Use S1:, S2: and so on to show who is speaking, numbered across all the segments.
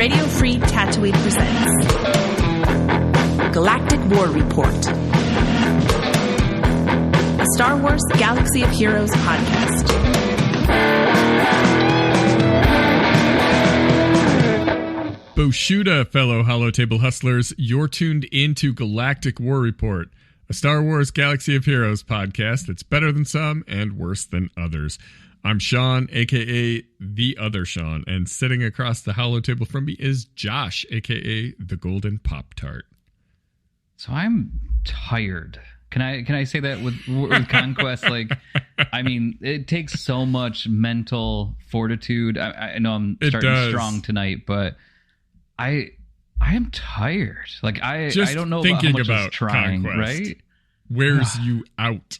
S1: Radio Free Tatooine presents Galactic War Report, a Star Wars Galaxy of Heroes podcast.
S2: Boshuda, fellow Holotable hustlers, you're tuned into Galactic War Report, a Star Wars Galaxy of Heroes podcast that's better than some and worse than others. I'm Sean, a.k.a. The Other Sean, and sitting across the Holotable from me is Josh, a.k.a. The Golden Pop-Tart.
S3: So I'm tired. Can I say that with Conquest? Like, I mean, it takes so much mental fortitude. I know I'm starting strong tonight, but I am tired. Like, I don't know about how much is trying, Conquest right?
S2: Wears you out.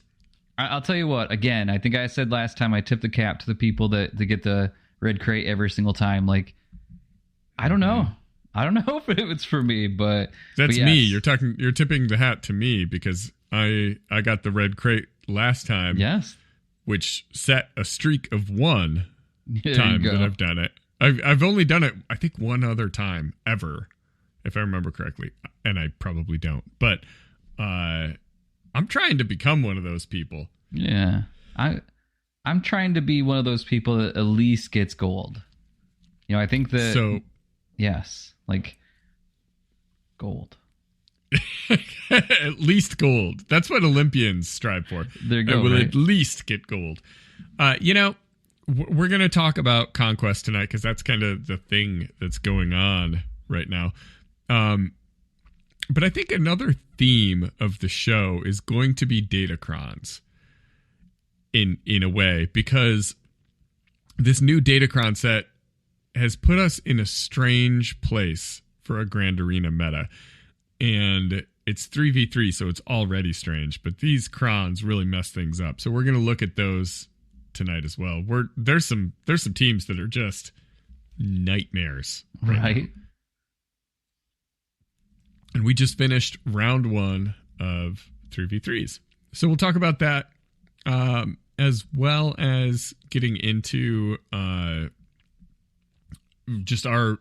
S3: I'll tell you what, again, I think I said last time I tipped the cap to the people that get the red crate every single time. Like, I don't know. I don't know if it's for me, but
S2: that's
S3: yes.
S2: Me. You're tipping the hat to me because I got the red crate last time.
S3: Yes.
S2: Which set a streak of one time that I've done it. I've only done it, I think, one other time ever, if I remember correctly, and I probably don't. But I'm trying to become one of those people.
S3: Yeah, I'm trying to be one of those people that at least gets gold. You know, I think that.
S2: So,
S3: yes, like gold.
S2: At least gold. That's what Olympians strive for.
S3: There you go.
S2: Will
S3: right?
S2: At least get gold. You know. We're going to talk about Conquest tonight because that's kind of the thing that's going on right now. But I think another theme of the show is going to be Datacrons in a way, because this new Datacron set has put us in a strange place for a Grand Arena meta. And it's 3v3, so it's already strange. But these crons really mess things up. So we're going to look at those tonight as well. There's some teams that are just nightmares,
S3: right?
S2: And we just finished round 1 of 3v3s, so we'll talk about that, as well as getting into just our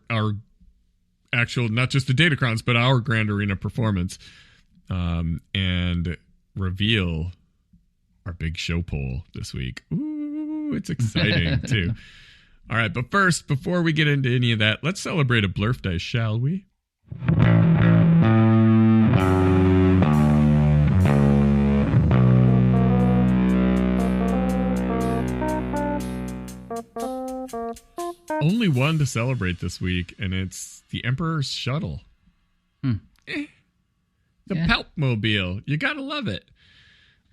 S2: actual, not just the Datacrons, but our Grand Arena performance, and reveal our big show poll this week. Ooh, it's exciting too. All right, but first, before we get into any of that, let's celebrate a Blurf Day, shall we? Only one to celebrate this week, and it's the Emperor's Shuttle. The Palpmobile. You gotta love it.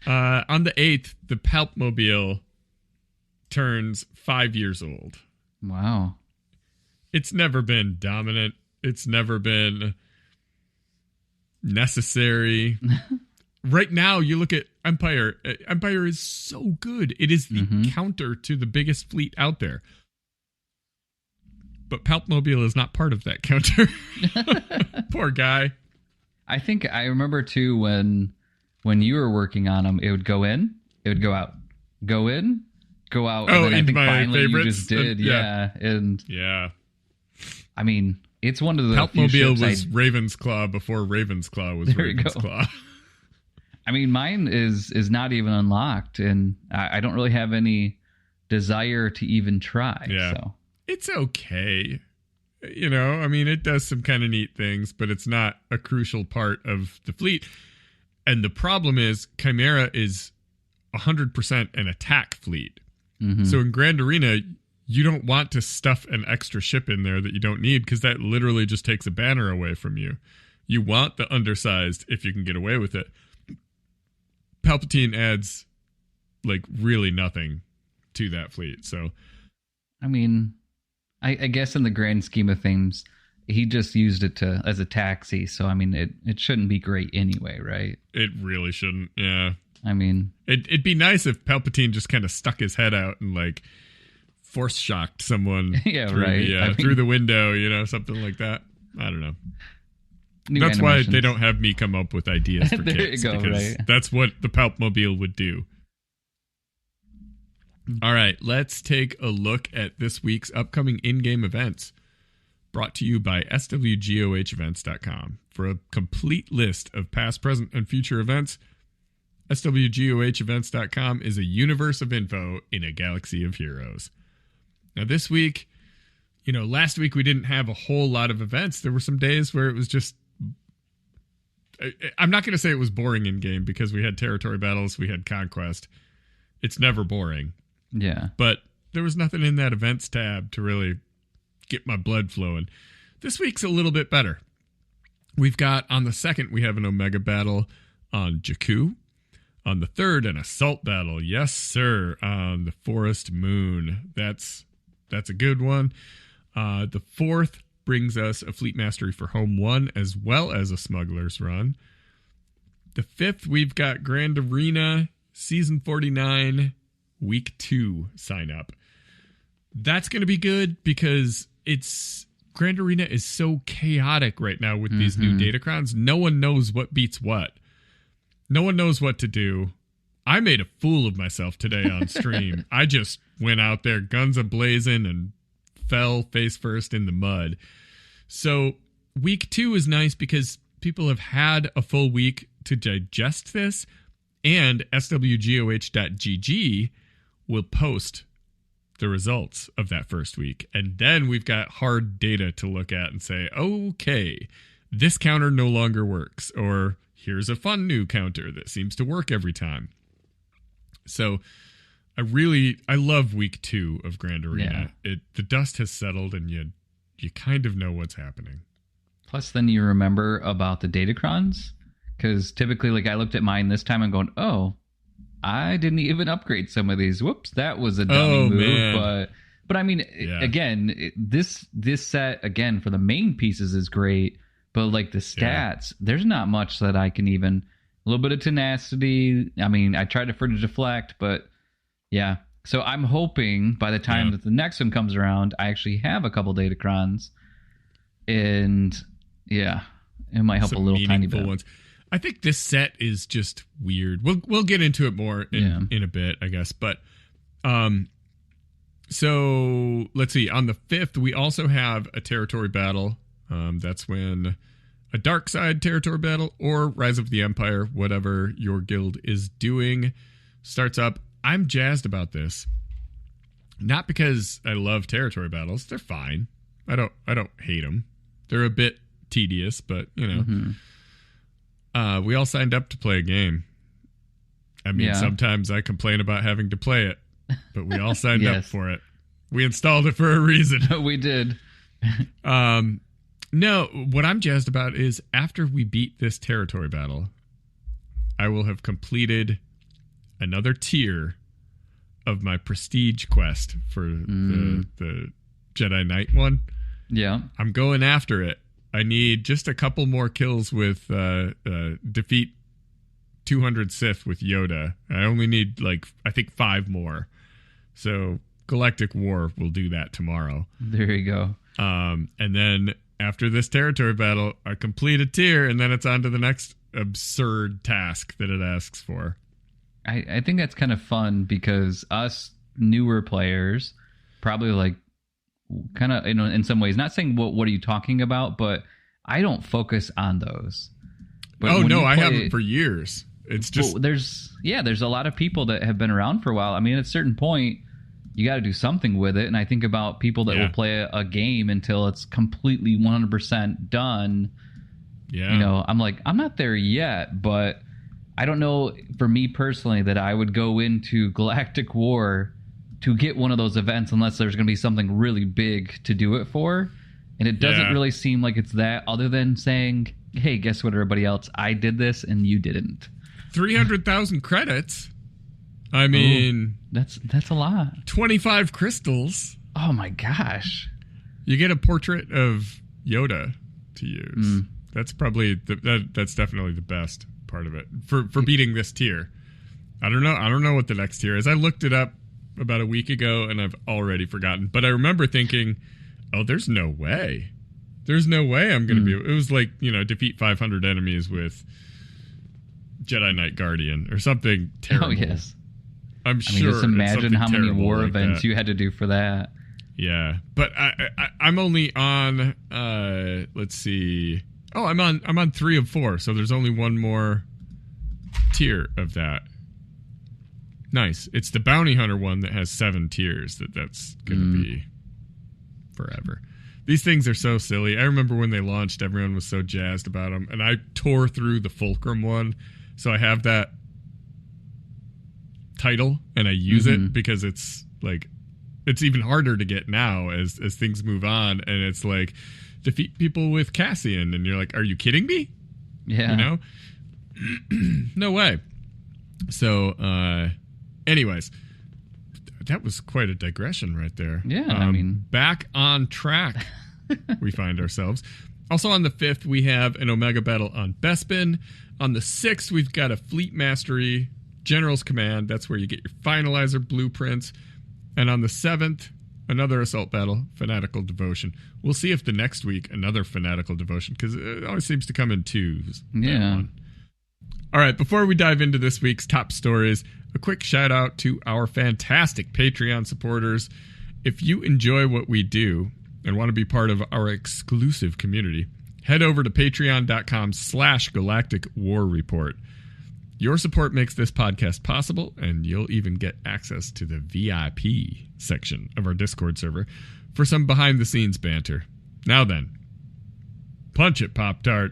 S2: On the 8th, the Palpmobile turns 5 years old.
S3: Wow.
S2: It's never been dominant. It's never been necessary. Right now, you look at Empire. Empire is so good. It is the counter to the biggest fleet out there. But Palpmobile is not part of that counter. Poor guy.
S3: I think I remember, too, when you were working on them, it would go in, it would go out, go in, go out.
S2: Oh,
S3: and then I think finally
S2: favorites?
S3: you just did. Yeah. And
S2: yeah.
S3: I mean, it's one of the
S2: Palpmobile was Raven's Claw before Raven's Claw was Raven's Claw.
S3: I mean, mine is not even unlocked, and I don't really have any desire to even try.
S2: Yeah.
S3: So.
S2: It's okay. You know, I mean, it does some kind of neat things, but it's not a crucial part of the fleet. And the problem is Chimera is 100% an attack fleet. So in Grand Arena, you don't want to stuff an extra ship in there that you don't need, because that literally just takes a banner away from you. You want the undersized if you can get away with it. Palpatine adds like really nothing to that fleet. So,
S3: I mean, I guess in the grand scheme of things, he just used it as a taxi. So, I mean, it shouldn't be great anyway, right?
S2: It really shouldn't. Yeah.
S3: I mean,
S2: it'd be nice if Palpatine just kind of stuck his head out and like force shocked someone through the window, you know, something like that. I don't know. That's why they don't have me come up with ideas for
S3: there
S2: kits,
S3: you go,
S2: because
S3: right?
S2: That's what the Palpmobile would do. All right, let's take a look at this week's upcoming in-game events. brought to you by swgohevents.com. For a complete list of past, present, and future events, swgohevents.com is a universe of info in a galaxy of heroes. Now this week, last week we didn't have a whole lot of events. There were some days where it was just, I'm not going to say it was boring in game because we had territory battles, we had Conquest. It's never boring.
S3: Yeah.
S2: But there was nothing in that events tab to really get my blood flowing. This week's a little bit better. We've got, on the 2nd, we have an Omega battle on Jakku. On the 3rd, an assault battle. Yes, sir. On the Forest Moon. That's a good one. The 4th brings us a Fleet Mastery for Home 1 as well as a Smuggler's Run. The 5th, we've got Grand Arena Season 49 Week 2 sign up. That's going to be good because Grand Arena is so chaotic right now with these new Datacrons. No one knows what beats what. No one knows what to do. I made a fool of myself today on stream. I just went out there guns a-blazing and fell face first in the mud. So week 2 is nice because people have had a full week to digest this, and swgoh.gg will post the results of that first week. And then we've got hard data to look at and say, okay, this counter no longer works, or here's a fun new counter that seems to work every time. So I love week 2 of Grand Arena. Yeah. The dust has settled and you kind of know what's happening.
S3: Plus then you remember about the Datacrons, because typically I looked at mine this time and going, oh, I didn't even upgrade some of these. Whoops, that was a dummy move. Man. But I mean, again, this set again for the main pieces is great, but the stats, there's not much that I can even. A little bit of tenacity. I mean, I tried to deflect, but yeah. So I'm hoping by the time that the next one comes around, I actually have a couple Datacrons, and it might help a little tiny bit. Ones.
S2: I think this set is just weird. We'll get into it more in a bit, I guess. But so let's see. On the 5th, we also have a territory battle. That's when a dark side territory battle or Rise of the Empire, whatever your guild is doing, starts up. I'm jazzed about this. Not because I love territory battles. They're fine. I don't hate them. They're a bit tedious, but we all signed up to play a game. I mean, sometimes I complain about having to play it, but we all signed up for it. We installed it for a reason.
S3: We did.
S2: No, what I'm jazzed about is after we beat this territory battle, I will have completed another tier of my prestige quest for the Jedi Knight one.
S3: Yeah.
S2: I'm going after it. I need just a couple more kills with defeat 200 Sith with Yoda. I only need I think 5 more. So Galactic War will do that tomorrow.
S3: There you go.
S2: And then after this territory battle, I complete a tier, and then it's on to the next absurd task that it asks for.
S3: I think that's kind of fun because us newer players probably kind of, in some ways, not saying what are you talking about, but I don't focus on those. But
S2: I haven't for years. It's just
S3: there's a lot of people that have been around for a while. I mean, at a certain point, you got to do something with it. And I think about people that will play a game until it's completely 100% done.
S2: Yeah.
S3: I'm I'm not there yet, but I don't know for me personally that I would go into Galactic War to get one of those events unless there's going to be something really big to do it for. And it doesn't really seem like it's that, other than saying, hey, guess what, everybody else? I did this and you didn't.
S2: 300,000 credits. I mean,
S3: that's a lot.
S2: 25 crystals.
S3: Oh my gosh!
S2: You get a portrait of Yoda to use. That's probably that's definitely the best part of it for beating this tier. I don't know what the next tier is. I looked it up about a week ago and I've already forgotten. But I remember thinking, oh, there's no way. There's no way I'm going to be. It was defeat 500 enemies with Jedi Knight Guardian or something terrible.
S3: Oh yes.
S2: I'm sure.
S3: Just imagine how many war events you had to do for that.
S2: Yeah, but I'm only on. Let's see. Oh, I'm on 3 of 4, so there's only one more tier of that. Nice. It's the bounty hunter one that has 7 tiers. That's gonna be forever. These things are so silly. I remember when they launched, everyone was so jazzed about them, and I tore through the Fulcrum one, so I have that title and I use it because it's like it's even harder to get now as things move on, and it's like defeat people with Cassian, and you're like, are you kidding me?
S3: Yeah,
S2: you know, no way. So, anyways, that was quite a digression right there.
S3: Yeah, I mean,
S2: back on track. We find ourselves. Also on the 5th, we have an Omega battle on Bespin. On the 6th, we've got a Fleet Mastery General's Command. That's where you get your finalizer blueprints. And on the 7th, another assault battle, Fanatical Devotion. We'll see if the next week, another Fanatical Devotion, because it always seems to come in 2s.
S3: Yeah.
S2: All right, before we dive into this week's top stories, a quick shout out to our fantastic Patreon supporters. If you enjoy what we do and want to be part of our exclusive community, head over to patreon.com/Galactic War Report. Your support makes this podcast possible, and you'll even get access to the VIP section of our Discord server for some behind-the-scenes banter. Now then, punch it, Pop-Tart.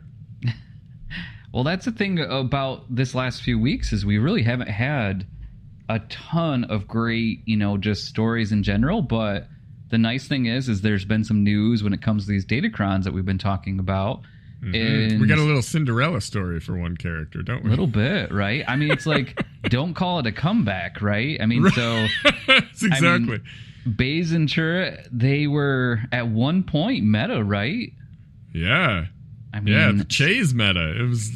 S3: Well, that's the thing about this last few weeks is we really haven't had a ton of great, just stories in general, but the nice thing is there's been some news when it comes to these Datacrons that we've been talking about. And
S2: we got a little Cinderella story for one character, don't we?
S3: A little bit, right? I mean, it's like, don't call it a comeback, right? I mean, so...
S2: That's exactly.
S3: Baze and Chirrut, they were at one point meta, right?
S2: Yeah.
S3: I mean,
S2: yeah, the Chase meta. It was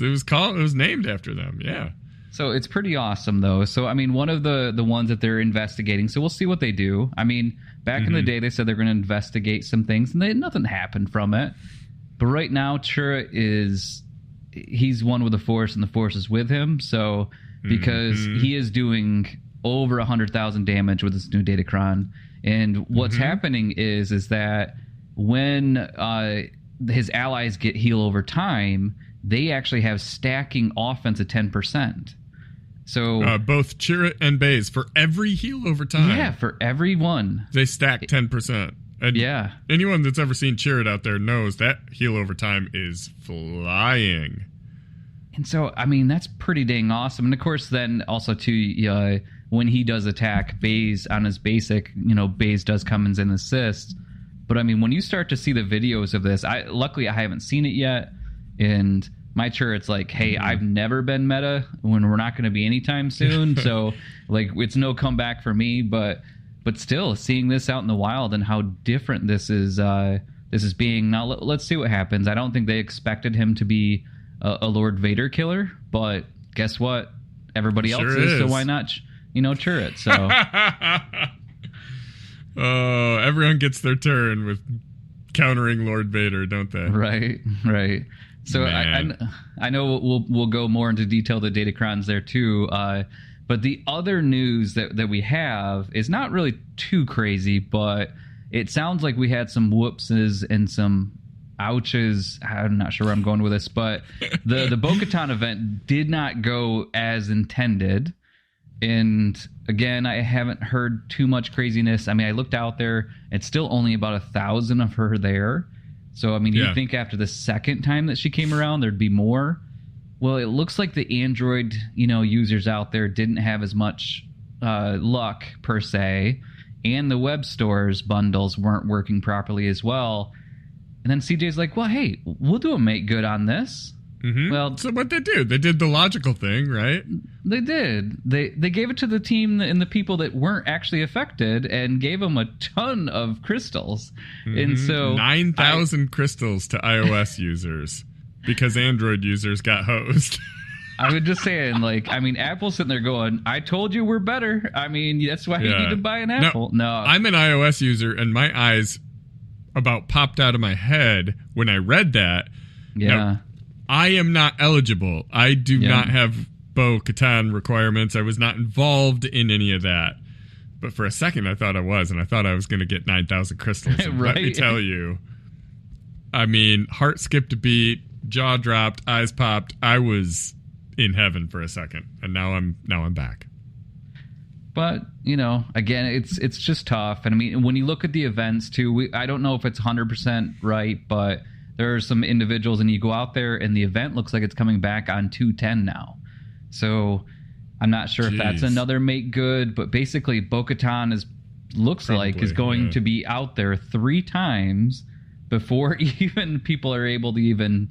S2: named after them, yeah.
S3: So it's pretty awesome, though. So, I mean, one of the ones that they're investigating, so we'll see what they do. I mean, back in the day, they said they're going to investigate some things, and nothing happened from it. But right now, Chirrut he's one with the Force, and the Force is with him. So, because he is doing over 100,000 damage with this new Datacron. And what's happening is that when his allies get heal over time, they actually have stacking offense at 10%. So
S2: both Chirrut and Baze, for every heal over time.
S3: Yeah, for every one.
S2: They stack 10%. And
S3: yeah.
S2: Anyone that's ever seen Chirrut out there knows that heal over time is flying.
S3: And so, I mean, that's pretty dang awesome. And of course, then also too, when he does attack Baze on his basic, Baze does come in and assist. But I mean, when you start to see the videos of this, luckily I haven't seen it yet. And my Chirrut's like, hey, I've never been meta when we're not going to be anytime soon. So like, it's no comeback for me, but still seeing this out in the wild and how different this is being. Now let's see what happens. I don't think they expected him to be a Lord Vader killer, but guess what? Everybody else is, so why not, Chirrut? So
S2: oh, everyone gets their turn with countering Lord Vader, don't they?
S3: Right. So I know we'll go more into detail the Datacrons there too. But the other news that we have is not really too crazy, but it sounds like we had some whoopses and some ouches. I'm not sure where I'm going with this, but the Bo-Katan event did not go as intended. And again, I haven't heard too much craziness. I mean, I looked out there. It's still only about 1,000 of her there. So, I mean, you'd think after the second time that she came around, there'd be more. Well, it looks like the Android, users out there didn't have as much luck, per se. And the web stores bundles weren't working properly as well. And then CJ's like, well, hey, we'll do a make good on this. Well,
S2: so what they do? They did the logical thing, right?
S3: They did. They gave it to the team and the people that weren't actually affected and gave them a ton of crystals. And so
S2: 9,000 crystals to iOS users because Android users got hosed.
S3: I would just say, Apple's sitting there going, I told you we're better. I mean, that's why you need to buy an Apple. No,
S2: I'm an iOS user, and my eyes about popped out of my head when I read that.
S3: Yeah.
S2: Now, I am not eligible. I do not have Bo-Katan requirements. I was not involved in any of that. But for a second, I thought I was, and I thought I was going to get 9,000 crystals. And
S3: Right?
S2: Let me tell you, I mean, heart skipped a beat, jaw dropped, eyes popped. I was in heaven for a second, and now I'm back.
S3: But, again, it's just tough. And I mean, when you look at the events too, I don't know if it's 100% right, but there are some individuals, and you go out there and the event looks like it's coming back on 210 now. So I'm not sure if that's another make good, but basically Bo-Katan looks like is going to be out there 3 times before even people are able to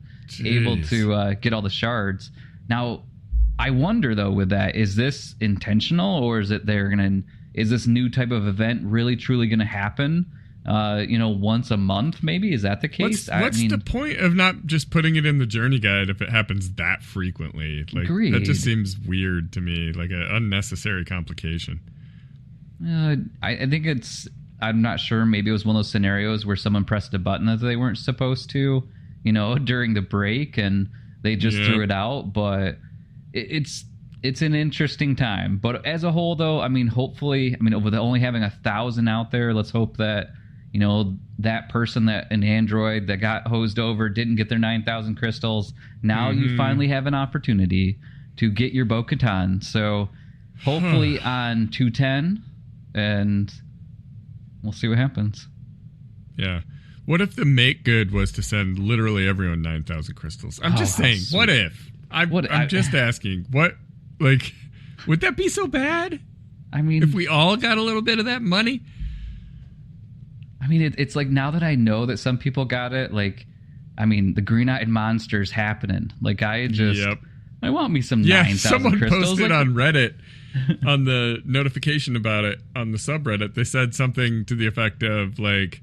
S3: get all the shards. Now, I wonder though with that, is this intentional, or is it is this new type of event really truly going to happen? Once a month, maybe? Is that the case?
S2: What's the point of not just putting it in the journey guide if it happens that frequently? Like,
S3: agreed.
S2: That just seems weird to me, like an unnecessary complication.
S3: I think I'm not sure. Maybe it was one of those scenarios where someone pressed a button that they weren't supposed to, during the break, and they just threw it out. But it's an interesting time. But as a whole, though, I mean, hopefully, with only having 1,000 out there, let's hope that that person, an android that got hosed over, didn't get their 9,000 crystals. Now you finally have an opportunity to get your Bo-Katan. So hopefully on 210, and we'll see what happens.
S2: Yeah. What if the make good was to send literally everyone 9,000 crystals? I'm just saying, what if? I'm just asking. What, like, would that be so bad?
S3: I mean,
S2: if we all got a little bit of that money?
S3: I mean, it's like, now that I know that some people got it, like, I mean, the green-eyed monster's happening. Like, I want me some 9,000
S2: someone
S3: crystals.
S2: Posted on Reddit, on the notification about it, on the subreddit, they said something to the effect of, like,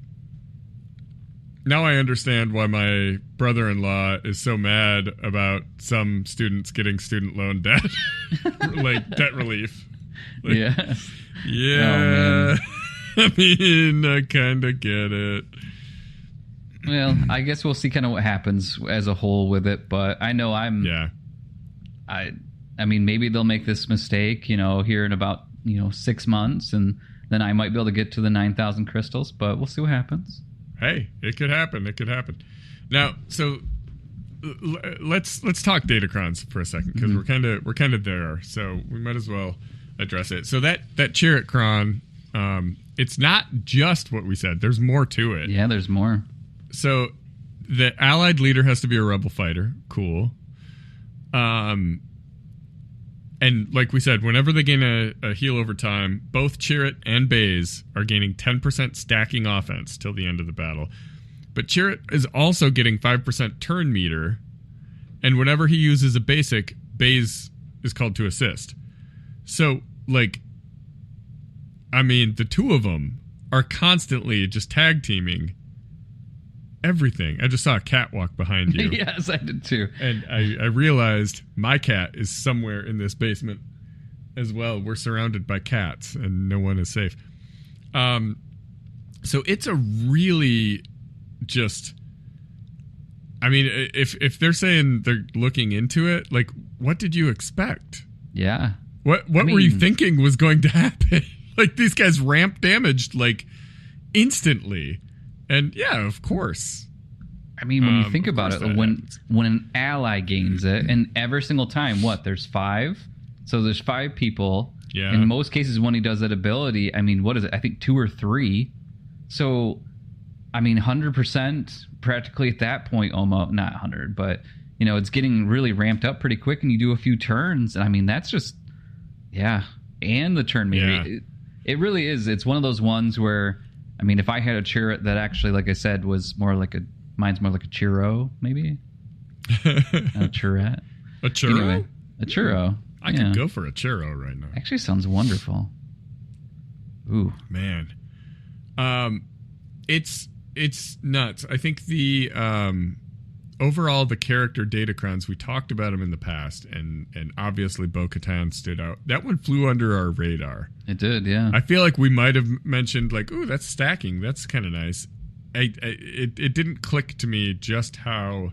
S2: now I understand why my brother-in-law is so mad about some students getting student loan debt, like debt relief. Like,
S3: yeah.
S2: Yeah.
S3: Oh,
S2: I mean, I kind of get it.
S3: Well, I guess we'll see kind of what happens as a whole with it, but I know I mean, maybe they'll make this mistake, here in about, 6 months, and then I might be able to get to the 9,000 crystals, but we'll see what happens.
S2: Hey, it could happen. It could happen. Now, so let's talk Datacrons for a second, because we're kind of there, so we might as well address it. So that Chirrut, it's not just what we said. There's more to it.
S3: Yeah, there's more.
S2: So the allied leader has to be a rebel fighter. Cool. And like we said, whenever they gain a heal over time, both Chirrut and Baze are gaining 10% stacking offense till the end of the battle. But Chirrut is also getting 5% turn meter, and whenever he uses a basic, Baze is called to assist. So, like, I mean, the two of them are constantly just tag teaming everything. I just saw a cat walk behind you.
S3: Yes, I did too.
S2: And I realized my cat is somewhere in this basement as well. We're surrounded by cats, and no one is safe. So it's a really just... I mean, if they're saying they're looking into it, like, what did you expect?
S3: Yeah.
S2: What were you thinking was going to happen? Like, these guys ramp damage, like, instantly. And, yeah, of course.
S3: I mean, when you think about it, when an ally gains it, and every single time, there's 5? So there's 5 people.
S2: Yeah.
S3: In most cases, when he does that ability, I mean, what is it? I think 2 or 3. So, I mean, 100% practically at that point, almost, not 100, but, it's getting really ramped up pretty quick, and you do a few turns. And, I mean, that's just, yeah. And the turn meter.
S2: Yeah.
S3: It really is. It's one of those ones where, I mean, if I had a Chirrut that actually, like I said, was more like mine's more like a churro, maybe. A Chirrut.
S2: A churro?
S3: Anyway, a churro.
S2: I could go for a churro right now.
S3: Actually sounds wonderful. Ooh.
S2: Man. It's nuts. I think the overall the character Datacrons, we talked about them in the past, and obviously Bo-Katan stood out. That one flew under our radar.
S3: It did, yeah.
S2: I feel like we might have mentioned, like, ooh, that's stacking. That's kind of nice. It didn't click to me just how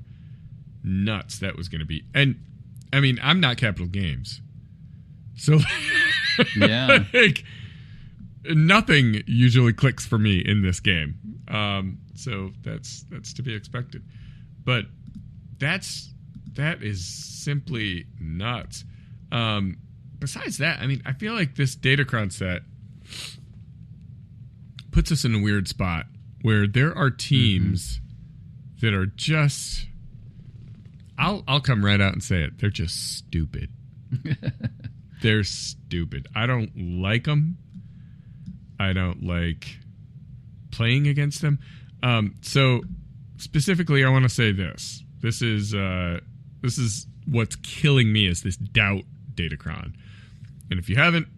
S2: nuts that was going to be. And, I mean, I'm not Capital Games. So,
S3: yeah.
S2: like, nothing usually clicks for me in this game. So that's to be expected. But that is simply nuts. Besides that, I mean, I feel like this Datacron set puts us in a weird spot where there are teams that are just, I'll come right out and say it, they're just stupid. They're stupid. I don't like them. I don't like playing against them. So specifically, I want to say this. This is what's killing me is this doubt Datacron. And if you haven't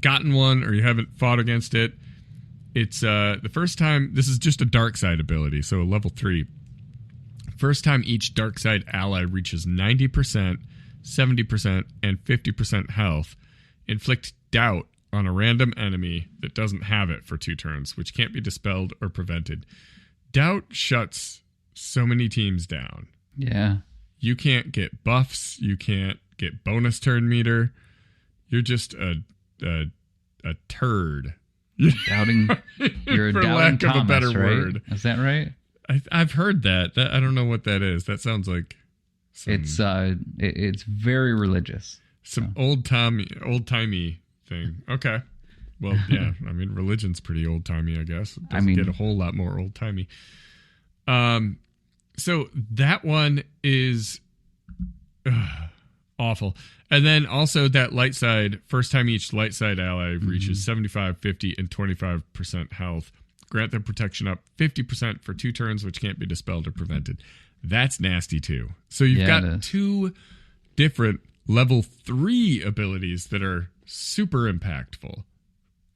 S2: gotten one or you haven't fought against it, it's the first time. This is just a dark side ability, so a level 3. First time each dark side ally reaches 90%, 70%, and 50% health, inflict doubt on a random enemy that doesn't have it for 2 turns, which can't be dispelled or prevented. Doubt shuts so many teams down.
S3: Yeah.
S2: You can't get buffs. You can't get bonus turn meter. You're just a turd.
S3: Doubting. You're
S2: For
S3: doubting
S2: lack
S3: Thomas,
S2: of a better
S3: right?
S2: word.
S3: Is that right?
S2: I've heard that. I don't know what that is. That sounds like
S3: it's very religious.
S2: Some old-timey thing. Okay. Well, yeah. I mean, religion's pretty old-timey, I guess. It doesn't get a whole lot more old-timey. So that one is awful. And then also that light side, first time each light side ally reaches 75, 50, and 25% health. Grant them protection up 50% for 2 turns, which can't be dispelled or prevented. That's nasty too. So you've got 2 different level 3 abilities that are super impactful.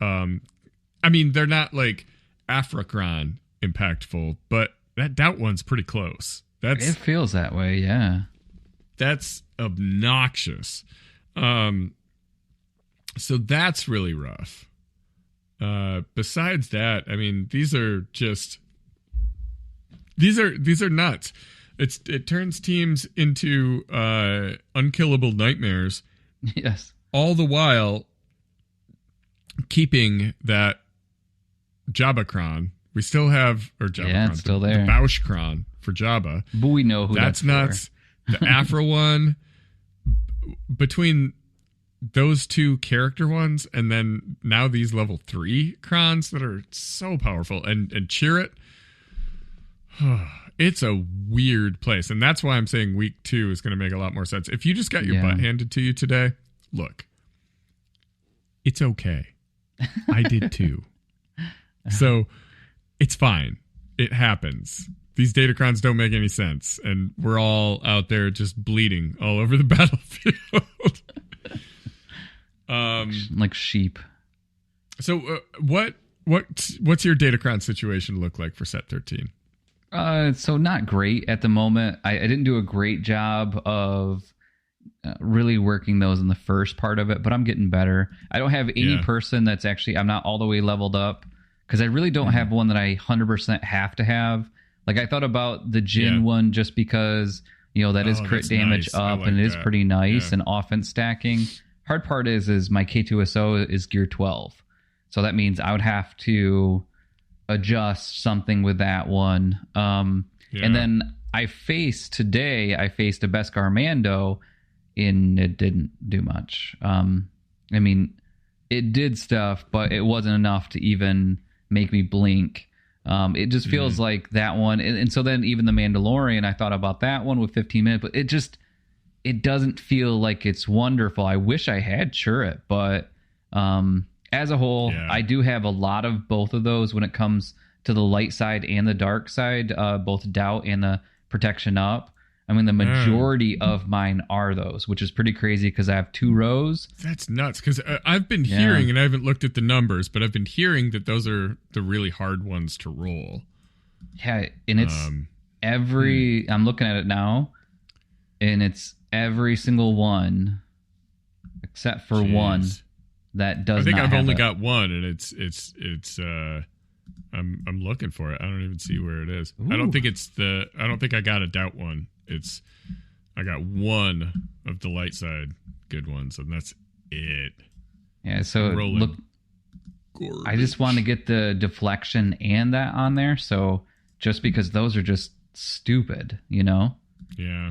S2: I mean, they're not like Afracron impactful, but that doubt one's pretty close.
S3: It feels that way, yeah.
S2: That's obnoxious. So that's really rough. Besides that, I mean, these are nuts. It turns teams into unkillable nightmares.
S3: Yes.
S2: All the while keeping that Jabacron. We still have, or Jabacron,
S3: yeah, it's still there.
S2: The Bauschcron for Jabba.
S3: But we know who that's
S2: nuts. The Afro one, between those 2 character ones, and then now these level 3 crons that are so powerful, and Chirrut, it's a weird place, and that's why I'm saying week 2 is going to make a lot more sense. If you just got your butt handed to you today, look, it's okay. I did too. So it's fine. It happens. These Datacrons don't make any sense, and we're all out there just bleeding all over the battlefield.
S3: Like sheep.
S2: So what's your Datacron situation look like for set 13?
S3: So not great at the moment. I didn't do a great job of really working those in the first part of it, but I'm getting better. I don't have any person that's actually, I'm not all the way leveled up, because I really don't have one that I 100% have to have. Like, I thought about the Jin one just because, that is crit damage up, and it is pretty nice, and offense stacking. Hard part is my K2SO is gear 12. So that means I would have to adjust something with that one. And then I faced a Beskar Mando, and it didn't do much. I mean, it did stuff, but it wasn't enough to even make me blink. It just feels like that one. And so then even the Mandalorian, I thought about that one with 15 minutes, but it doesn't feel like it's wonderful. I wish I had Chirrut, but as a whole, I do have a lot of both of those when it comes to the light side and the dark side, both doubt and the protection up. I mean, the majority of mine are those, which is pretty crazy because I have 2 rows.
S2: That's nuts, because I've been hearing, and I haven't looked at the numbers, but I've been hearing that those are the really hard ones to roll.
S3: Yeah, and it's I'm looking at it now, and it's every single one except for one that does not have
S2: I've only
S3: it.
S2: got one, and it's I'm looking for it. I don't even see where it is. Ooh. I don't think I got a doubt one. I got one of the light side good ones, and that's it.
S3: Yeah, so
S2: garbage.
S3: I just want to get the deflection and that on there. So just because those are just stupid, you know?
S2: Yeah.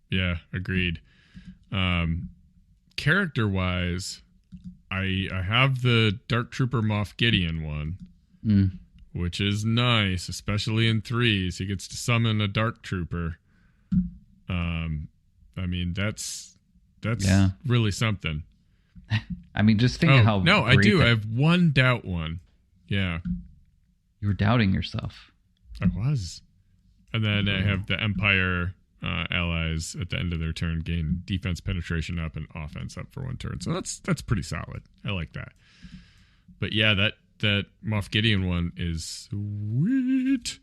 S2: Yeah, agreed. Character-wise, I have the Dark Trooper Moff Gideon one, which is nice, especially in 3s. He gets to summon a Dark Trooper. I mean, that's really something.
S3: I mean, just think of how...
S2: No, I do. I have one doubt one. Yeah.
S3: You were doubting yourself.
S2: I was. And then I have the Empire allies at the end of their turn gain defense penetration up and offense up for 1 turn. So that's pretty solid. I like that. But yeah, that Moff Gideon one is sweet.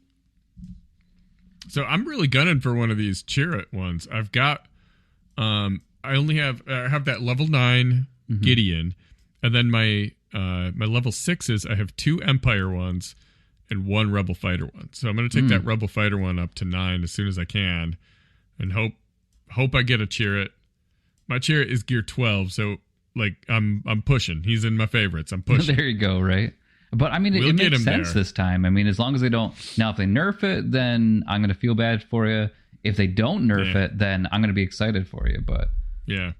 S2: So I'm really gunning for one of these Chirrut ones. I've got I have that level 9 Gideon, and then my level 6s, I have 2 Empire ones and 1 Rebel Fighter one. So I'm going to take that Rebel Fighter one up to 9 as soon as I can, and hope I get a Chirrut. My Chirrut is gear 12, so like I'm pushing. He's in my favorites. I'm pushing.
S3: There you go, right? But I mean, it makes sense this time. I mean, as long as they don't... Now, if they nerf it, then I'm going to feel bad for you. If they don't nerf it, then I'm going to be excited for you. But
S2: yeah,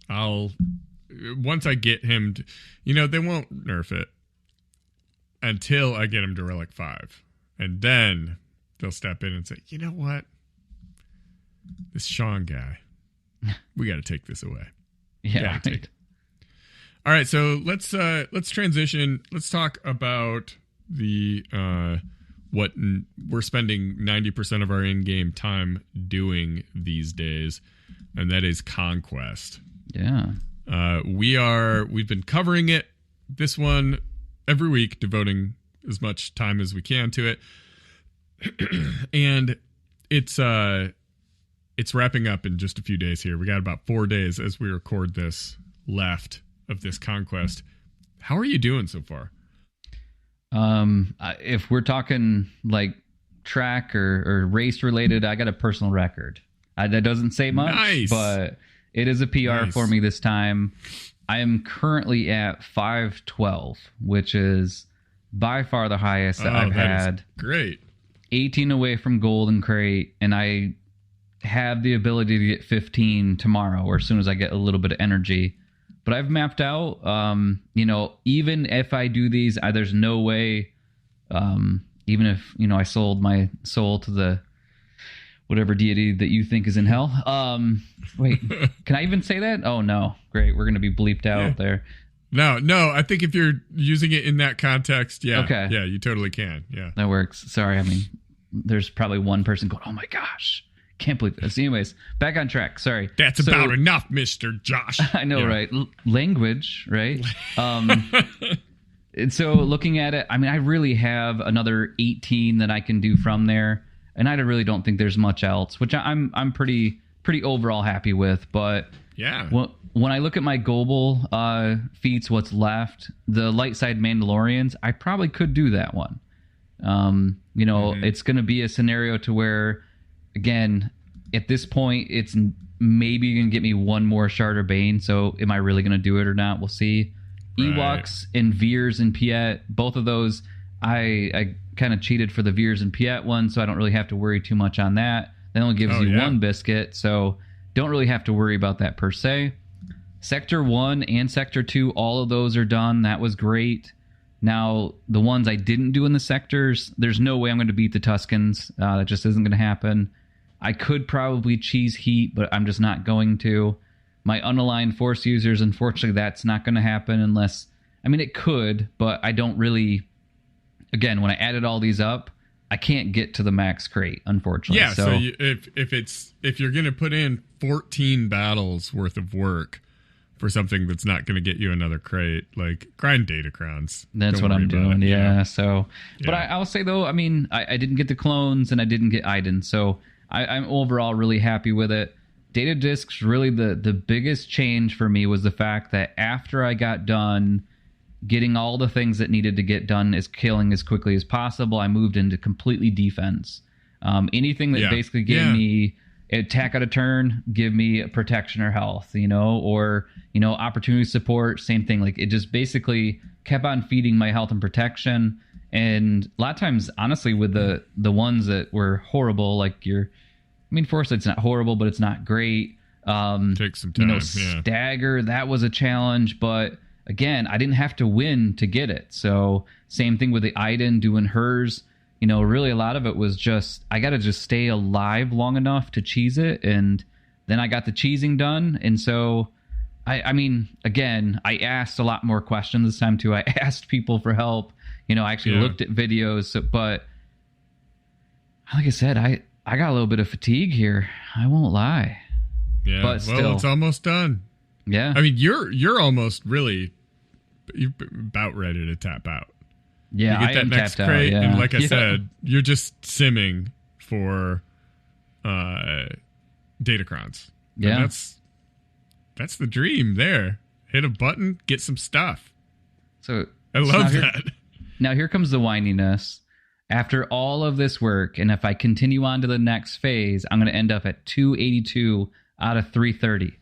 S2: once I get him to, they won't nerf it until I get him to Relic 5. And then they'll step in and say, you know what? This Sean guy, we got to take this away.
S3: Yeah, right.
S2: All right, so let's transition. Let's talk about the what we're spending 90% of our in-game time doing these days, and that is Conquest.
S3: Yeah.
S2: We've been covering it, this one, every week, devoting as much time as we can to it. And it's wrapping up in just a few days here. We got about 4 days as we record this left of this Conquest. How are you doing so far?
S3: If we're talking like track or race related, I got a personal record. That doesn't say much, but it is a PR for me this time. I am currently at 512, which is by far the highest that I've had.
S2: Great.
S3: 18 away from Golden Crate, and I have the ability to get 15 tomorrow or as soon as I get a little bit of energy. But I've mapped out, even if I do these, there's no way, even if, I sold my soul to the whatever deity that you think is in hell. Wait, can I even say that? Oh, no. Great. We're going to be bleeped out there.
S2: No. I think if you're using it in that context, yeah.
S3: Okay.
S2: Yeah, you totally can. Yeah.
S3: That works. Sorry. I mean, there's probably one person going, oh, my gosh. Can't believe this. Anyways, back on track. Sorry.
S2: That's about enough, Mr. Josh.
S3: I know, right? Language, right? And so looking at it, I mean, I really have another 18 that I can do from there, and I really don't think there's much else, which I'm pretty overall happy with. But
S2: yeah,
S3: when I look at my global feats, what's left, the light side Mandalorians, I probably could do that one. It's going to be a scenario to where, again, at this point, it's maybe going to get me one more Shard or Bane. So am I really going to do it or not? We'll see. Right. Ewoks and Veers and Piet, both of those, I kind of cheated for the Veers and Piet one, so I don't really have to worry too much on that. That only gives you one biscuit, so don't really have to worry about that per se. Sector 1 and Sector 2, all of those are done. That was great. Now, the ones I didn't do in the sectors, there's no way I'm going to beat the Tuskens. That just isn't going to happen. I could probably cheese heat, but I'm just not going to. My unaligned Force users, unfortunately, that's not going to happen unless... I mean, it could, but I don't really... Again, when I added all these up, I can't get to the max crate, unfortunately.
S2: Yeah, so if you're going to put in 14 battles worth of work for something that's not going to get you another crate, like grind Datacrons.
S3: That's what I'm doing, yeah. So, yeah. But I'll say, though, I mean, I didn't get the clones and I didn't get Iden, so I'm overall really happy with it. Data discs, really the biggest change for me was the fact that after I got done getting all the things that needed to get done is killing as quickly as possible, I moved into completely defense. Anything that basically gave me attack out of turn, give me protection or health, or, opportunity support, same thing. Like, it just basically kept on feeding my health and protection. And a lot of times, honestly, with the ones that were horrible, like Foresight's not horrible, but it's not great.
S2: Take some time.
S3: Stagger, that was a challenge, but again, I didn't have to win to get it. So same thing with the Iden doing hers. Really a lot of it was just, I got to just stay alive long enough to cheese it. And then I got the cheesing done. And so, I mean, again, I asked a lot more questions this time too. I asked people for help. I actually looked at videos, but like I said, I got a little bit of fatigue here. I won't lie.
S2: Yeah,
S3: but still,
S2: it's almost done.
S3: Yeah.
S2: I mean, you're almost really, you're about ready to tap out.
S3: Yeah,
S2: you get that next crate, and like I said, you're just simming for Datacrons.
S3: Yeah,
S2: and that's the dream. There, hit a button, get some stuff.
S3: So
S2: I love that.
S3: Now here comes the whininess. After all of this work, and if I continue on to the next phase, I'm going to end up at 282 out of 330.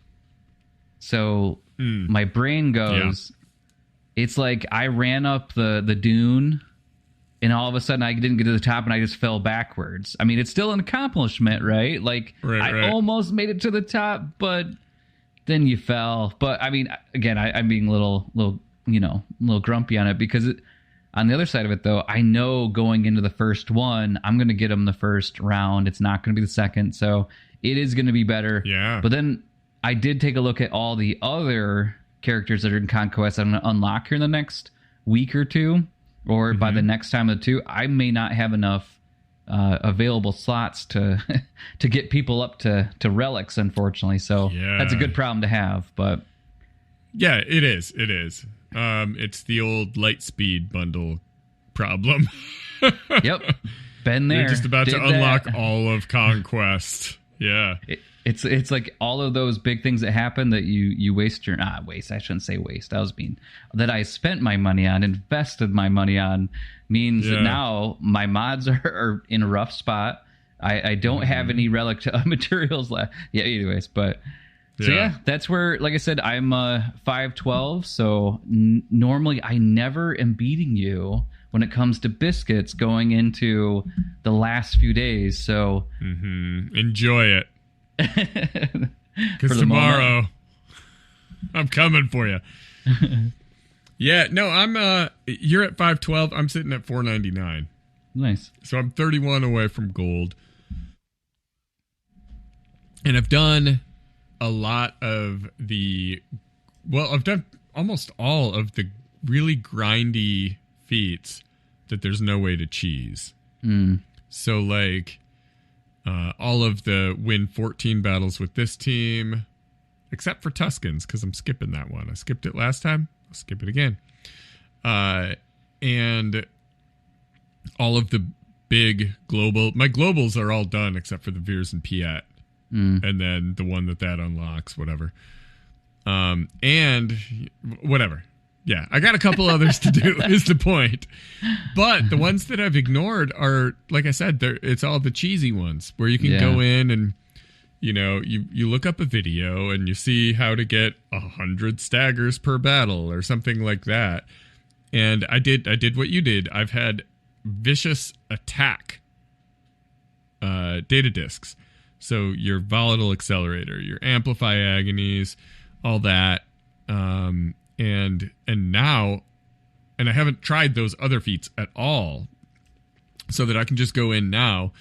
S3: So my brain goes. Yeah. It's like I ran up the dune, and all of a sudden I didn't get to the top, and I just fell backwards. I mean, it's still an accomplishment, right? Like, I almost made it to the top, but then you fell. But I mean, again, I'm being a little grumpy on it, because on the other side of it, though, I know going into the first one, I'm going to get them the first round. It's not going to be the second, so it is going to be better.
S2: Yeah.
S3: But then I did take a look at all the other characters that are in Conquest I'm going to unlock here in the next week or two, or by the next time of the two. I may not have enough available slots to get people up to relics, unfortunately. So that's a good problem to have. But
S2: yeah, it is. It's the old Lightspeed bundle problem.
S3: Yep, been there.
S2: You're just about to unlock all of Conquest. Yeah.
S3: It's like all of those big things that happen that you waste your waste. I shouldn't say waste. That I spent my money on, invested my money on, means that now my mods are in a rough spot. I don't have any relic materials left. Yeah. Anyways, but so that's where, like I said, I'm 512. So normally I never am beating you when it comes to biscuits going into the last few days. So
S2: enjoy it. Because tomorrow I'm coming for you. Yeah, no, I'm you're at 512. I'm sitting at 499.
S3: Nice.
S2: So I'm 31 away from gold. And I've done a lot of I've done almost all of the really grindy feats that there's no way to cheese. So like all of the win 14 battles with this team, except for Tuscans, because I'm skipping that one. I skipped it last time. I'll skip it again. And all of the big my globals are all done except for the Veers and Piet. And then the one that unlocks, whatever. And whatever. Yeah, I got a couple others to do is the point. But the ones that I've ignored are, like I said, it's all the cheesy ones where you can go in and, you look up a video and you see how to get 100 staggers per battle or something like that. And I did what you did. I've had vicious attack data discs. So your volatile accelerator, your amplify agonies, all that. And now, and I haven't tried those other feats at all, so that I can just go in now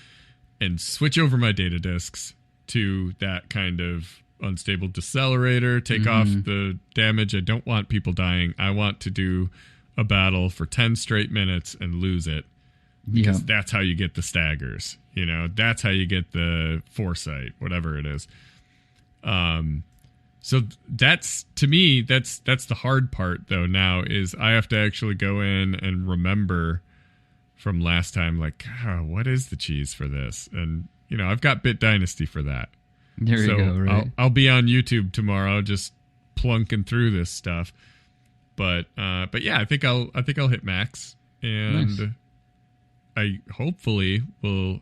S2: and switch over my data discs to that kind of unstable decelerator, take off the damage. I don't want people dying. I want to do a battle for 10 straight minutes and lose it, because that's how you get the staggers. That's how you get the foresight, whatever it is. So that's, to me, that's the hard part, though, now, is I have to actually go in and remember from last time, like, what is the cheese for this? And, I've got Bit Dynasty for that.
S3: There you go, right?
S2: I'll be on YouTube tomorrow just plunking through this stuff. But yeah, I think I'll hit max, and I hopefully will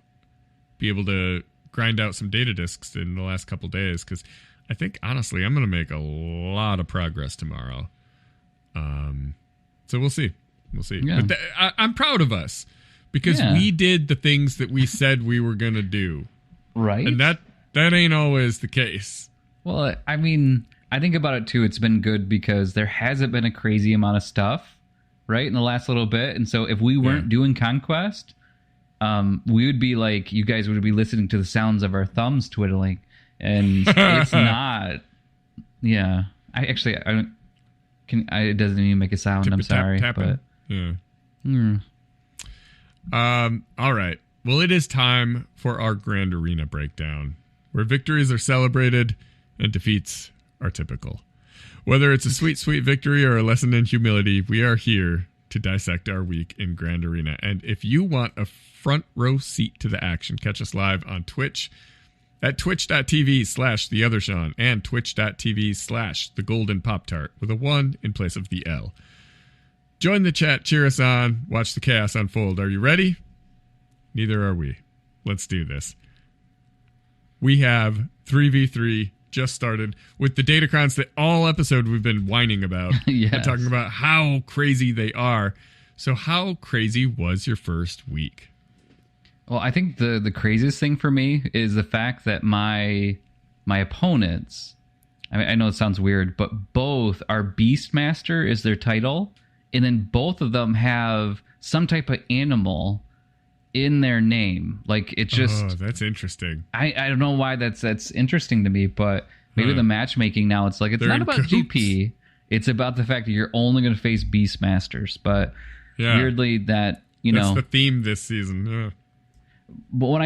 S2: be able to grind out some data disks in the last couple days, because I think, honestly, I'm going to make a lot of progress tomorrow. So we'll see. We'll see.
S3: Yeah.
S2: But I'm proud of us, because we did the things that we said we were going to do.
S3: Right.
S2: And that ain't always the case.
S3: Well, I mean, I think about it, too. It's been good because there hasn't been a crazy amount of stuff, right, in the last little bit. And so if we weren't doing Conquest, we would be like, you guys would be listening to the sounds of our thumbs twiddling. And it's not. Yeah. It doesn't even make a sound. I'm sorry. But
S2: yeah. All right. Well, it is time for our Grand Arena breakdown, where victories are celebrated and defeats are typical. Whether it's a sweet, sweet victory or a lesson in humility, we are here to dissect our week in Grand Arena. And if you want a front row seat to the action, catch us live on Twitch at twitch.tv/theothersean and twitch.tv/thegoldenpoptart with a 1 in place of the L. Join the chat, cheer us on, watch the chaos unfold. Are you ready? Neither are we. Let's do this. We have 3v3 just started with the Datacrons that all episode we've been whining about.
S3: Yes.
S2: And talking about how crazy they are. So how crazy was your first week?
S3: Well, I think the craziest thing for me is the fact that my opponents, I mean, I know it sounds weird, but both are Beastmaster is their title, and then both of them have some type of animal in their name. Like, it's just...
S2: Oh, that's interesting.
S3: I don't know why that's interesting to me, but maybe the matchmaking now, it's like, it's not about GP. It's about the fact that you're only going to face Beastmasters. But weirdly that,
S2: that's the theme this season. Yeah.
S3: But when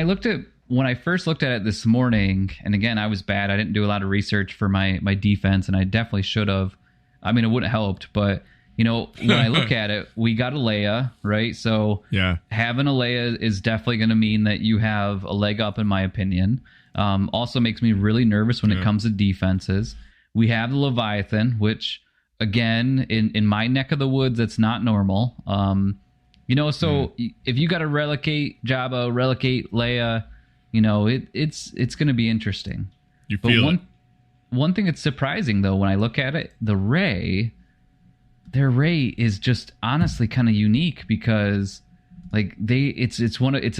S3: I first looked at it this morning, and again, I was bad. I didn't do a lot of research for my defense, and I definitely should have. I mean, it would have helped, but... when I look at it, we got a Leia, right? So having a Leia is definitely going to mean that you have a leg up, in my opinion. Also makes me really nervous when it comes to defenses. We have the Leviathan, which, again, in my neck of the woods, that's not normal. So if you got to relegate Jabba, relegate Leia, it's going to be interesting.
S2: You feel it.
S3: One thing that's surprising, though, when I look at it, the Rey... Their Rey is just honestly kind of unique because like it's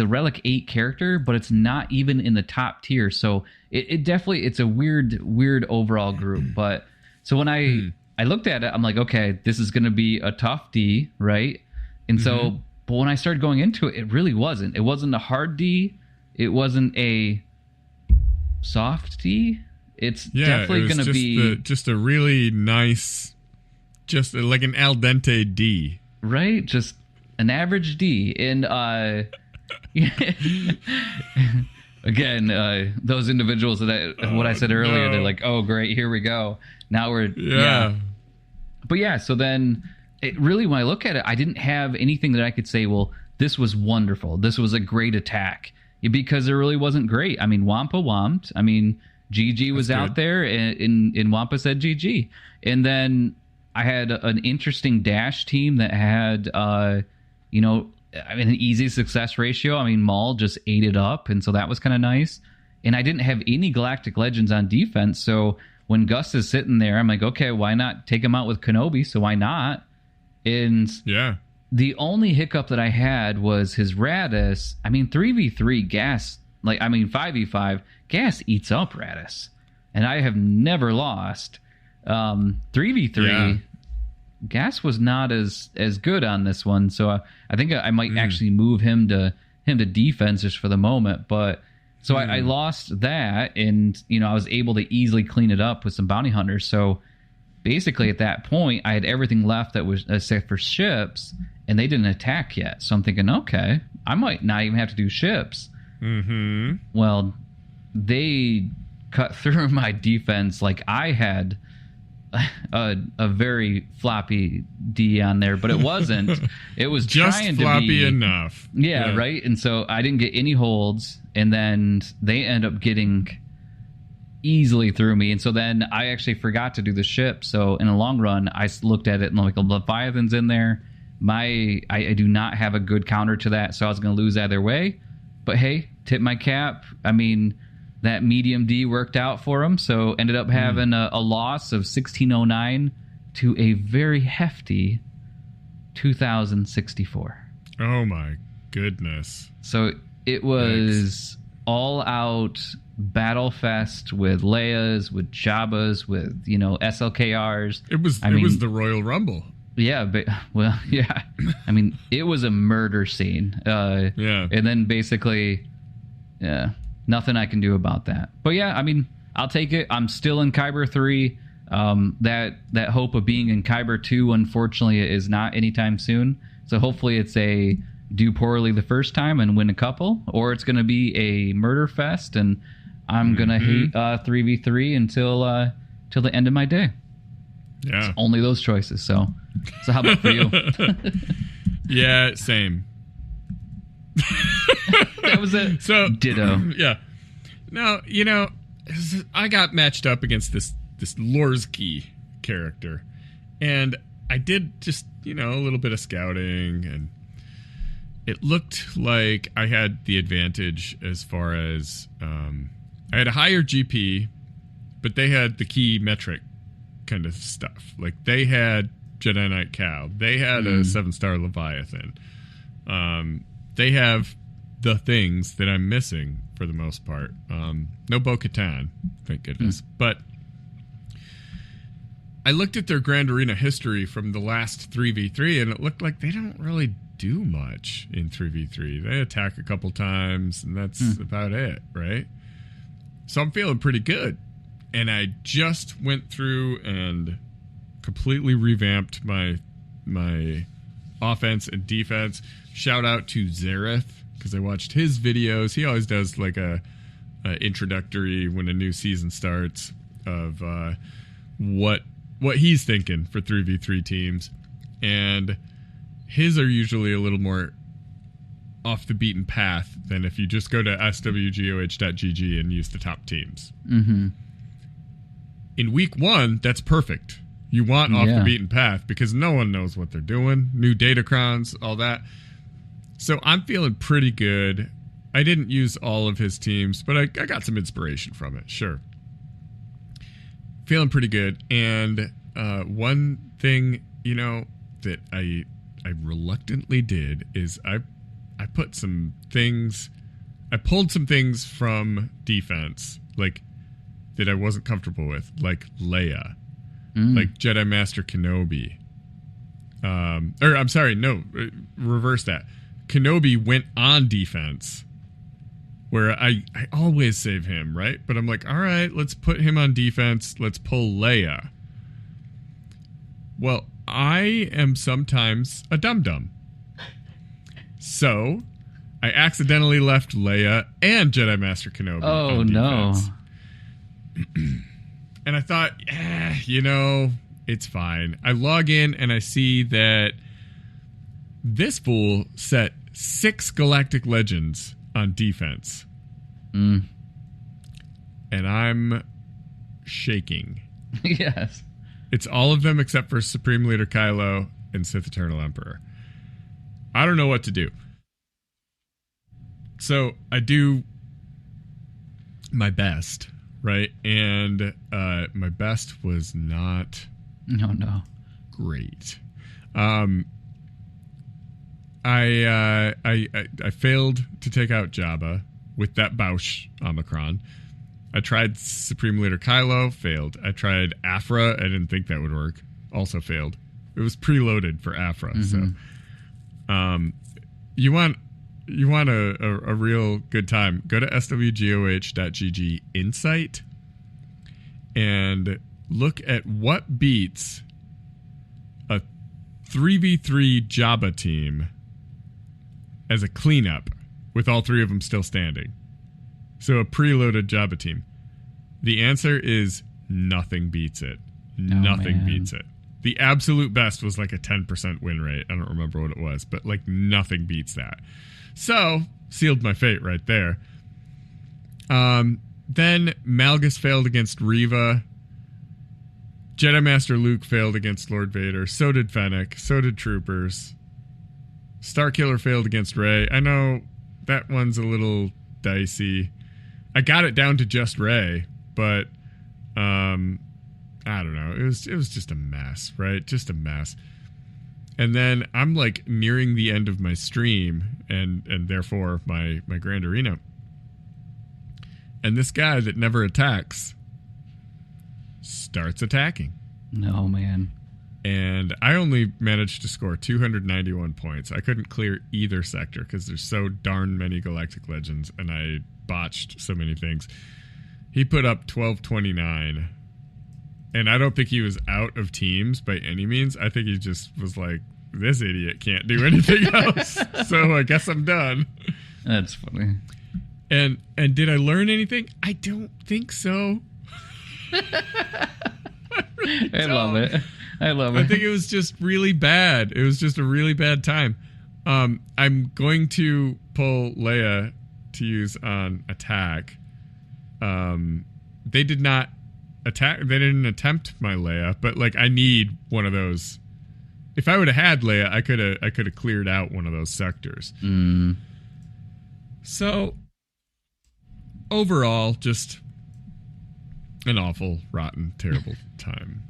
S3: a Relic 8 character, but it's not even in the top tier. So it definitely, it's a weird overall group. But so when I looked at it, I'm like, okay, this is going to be a tough D, right? And so, but when I started going into it, it really wasn't. It wasn't a hard D. It wasn't a soft D. It's definitely going to be
S2: just a really nice... Just like an al dente D.
S3: Right? Just an average D. And, again, those individuals what I said earlier, they're like, oh, great, here we go. Now we're... Yeah. But so then, it really, when I look at it, I didn't have anything that I could say, well, this was wonderful. This was a great attack. Because it really wasn't great. I mean, Wampa whomped. I mean, GG was out there, and Wampa said GG. And then... I had an interesting dash team that had, an easy success ratio. I mean, Maul just ate it up, and so that was kind of nice. And I didn't have any Galactic Legends on defense, so when Gus is sitting there, I'm like, okay, why not take him out with Kenobi? So why not? And the only hiccup that I had was his Radis. I mean, 3v3 Gas, 5v5, Gas eats up Radis. And I have never lost. 3v3 Gas was not as good on this one, so I think I might actually move him to defense just for the moment. But so I lost that, and I was able to easily clean it up with some bounty hunters. So basically at that point I had everything left that was except for ships, and they didn't attack yet. So I'm thinking, okay, I might not even have to do ships. Well, they cut through my defense like I had a very floppy D on there, but it wasn't. It was
S2: just
S3: trying
S2: floppy
S3: to be
S2: enough.
S3: Yeah, right. And so I didn't get any holds, and then they end up getting easily through me. And so then I actually forgot to do the ship. So in the long run, I looked at it and like, Leviathan's in there. I do not have a good counter to that, so I was going to lose either way. But hey, tip my cap. I mean, that medium D worked out for him, so ended up having a loss of 1609 to a very hefty 2064.
S2: Oh my goodness.
S3: So it was all out battle fest with Leias, with Jabbas, with, SLKRs.
S2: It was the Royal Rumble.
S3: Yeah, but yeah. I mean, it was a murder scene.
S2: Yeah.
S3: And then basically, nothing I can do about that. But yeah, I mean, I'll take it. I'm still in Kyber 3. That hope of being in Kyber 2, unfortunately, is not anytime soon. So hopefully it's a do poorly the first time and win a couple, or it's going to be a murder fest, and I'm going to hate 3v3 until the end of my day.
S2: Yeah.
S3: It's only those choices. So how about for you?
S2: Yeah, same.
S3: That was it.
S2: So
S3: ditto.
S2: Yeah. Now, I got matched up against this Lorsky character, and I did just, a little bit of scouting, and it looked like I had the advantage as far as I had a higher GP, but they had the key metric kind of stuff. Like, they had Jedi Knight Cal. They had a 7-star Leviathan. They have the things that I'm missing for the most part. No Bo-Katan, thank goodness. But I looked at their Grand Arena history from the last 3v3, and it looked like they don't really do much in 3v3. They attack a couple times, and that's about it, right? So I'm feeling pretty good. And I just went through and completely revamped my offense and defense. Shout out to Zareth, because I watched his videos. He always does like a introductory when a new season starts of what he's thinking for 3v3 teams. And his are usually a little more off the beaten path than if you just go to swgoh.gg and use the top teams. Mm-hmm. In week 1, that's perfect. You want off the beaten path because no one knows what they're doing. New Datacrons, all that. So I'm feeling pretty good. I didn't use all of his teams, but I got some inspiration from it, sure. Feeling pretty good. And one thing, that I reluctantly did is I put some things, I pulled some things from defense, like, that I wasn't comfortable with, like Leia, like Jedi Master Kenobi. Reverse that. Kenobi went on defense, where I always save him, right? But I'm like, all right, let's put him on defense. Let's pull Leia. Well, I am sometimes a dum-dum. So I accidentally left Leia and Jedi Master Kenobi on defense. And I thought, it's fine. I log in and I see that this fool set 6 Galactic Legends on defense. And I'm shaking.
S3: Yes.
S2: It's all of them except for Supreme Leader Kylo and Sith Eternal Emperor. I don't know what to do. So I do my best, right? And my best was not great. I failed to take out Jabba with that Bausch Omicron. I tried Supreme Leader Kylo, failed. I tried Afra, I didn't think that would work, also failed. It was preloaded for Afra, so you want a real good time, go to swgoh.gg Insight and look at what beats a 3v3 Jabba team as a cleanup with all 3 of them still standing. So a preloaded Jabba team. The answer is nothing beats it. Nothing beats it. The absolute best was like a 10% win rate. I don't remember what it was, but like nothing beats that. So, sealed my fate right there. Then Malgus failed against Reva. Jedi Master Luke failed against Lord Vader. So did Fennec. So did Troopers. Starkiller failed against Rey. I know that one's a little dicey. I got it down to just Ray, but I don't know. It was just a mess, right? Just a mess. And then I'm like nearing the end of my stream and therefore my Grand Arena. And this guy that never attacks starts attacking.
S3: No, man.
S2: And I only managed to score 291 points. I couldn't clear either sector because there's so darn many Galactic Legends, and I botched so many things. He put up 1229. And I don't think he was out of teams by any means. I think he just was like, this idiot can't do anything else. So I guess I'm done.
S3: That's funny.
S2: And did I learn anything? I don't think so.
S3: I love it.
S2: I think it was just really bad. It was just a really bad time. I'm going to pull Leia to use on attack. They did not attack. They didn't attempt my Leia, but like I need one of those. If I would have had Leia, I could have cleared out one of those sectors. So overall, just an awful, rotten, terrible time.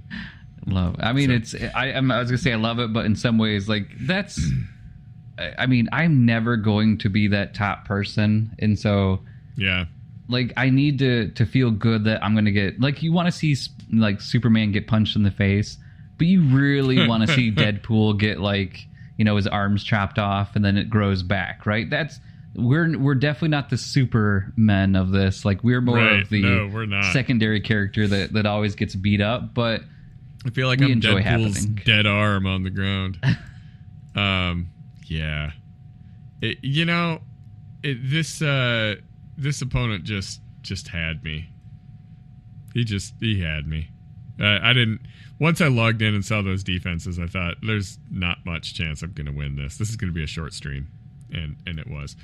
S3: Love. I mean, I was gonna say I love it, but in some ways, like that's. I mean, I'm never going to be that top person, and so
S2: yeah.
S3: Like, I need to feel good that I'm going to get... Like, you want to see, like, Superman get punched in the face, but you really want to see Deadpool get, like, you know, his arms chopped off and then it grows back, right? We're definitely not the Supermen of this. Like, we're more of the
S2: we're not.
S3: Secondary character that always gets beat up, but
S2: I feel like I'm Deadpool's dead arm on the ground. Yeah. This opponent just had me. He had me. I didn't. Once I logged in and saw those defenses, I thought there's not much chance I'm going to win this. This is going to be a short stream, and it was.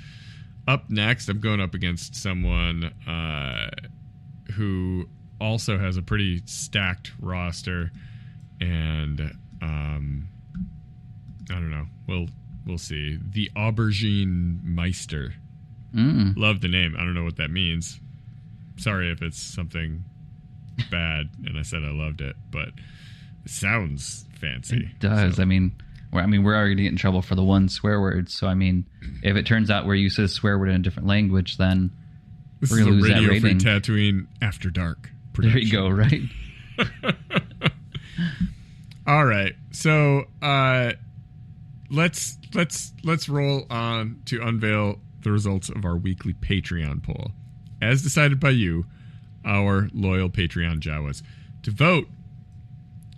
S2: Up next, I'm going up against someone who also has a pretty stacked roster, and I don't know. We'll see. The Aubergine Meister. Love the name. I don't know what that means. Sorry if it's something bad and I said I loved it, but it sounds fancy.
S3: It does. So. I mean, we're already in trouble for the one swear word. So, I mean, if it turns out we're used to a swear word in a different language, then
S2: this
S3: we're going to lose that rating.
S2: Radio Free Tatooine After Dark production.
S3: There you go, right?
S2: All right. So, let's roll on to unveil the results of our weekly Patreon poll, as decided by you, our loyal Patreon Jawas. To vote,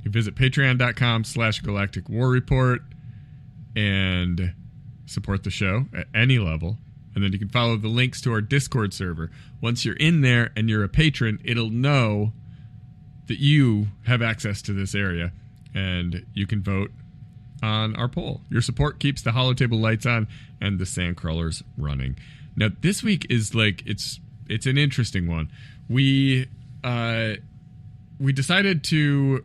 S2: you visit patreon.com/Galactic War Report and support the show at any level. And then you can follow the links to our Discord server. Once you're in there and you're a patron, it'll know that you have access to this area and you can vote on our poll. Your support keeps the holotable lights on and the sandcrawlers running. Now, this week is like it's an interesting one. We decided to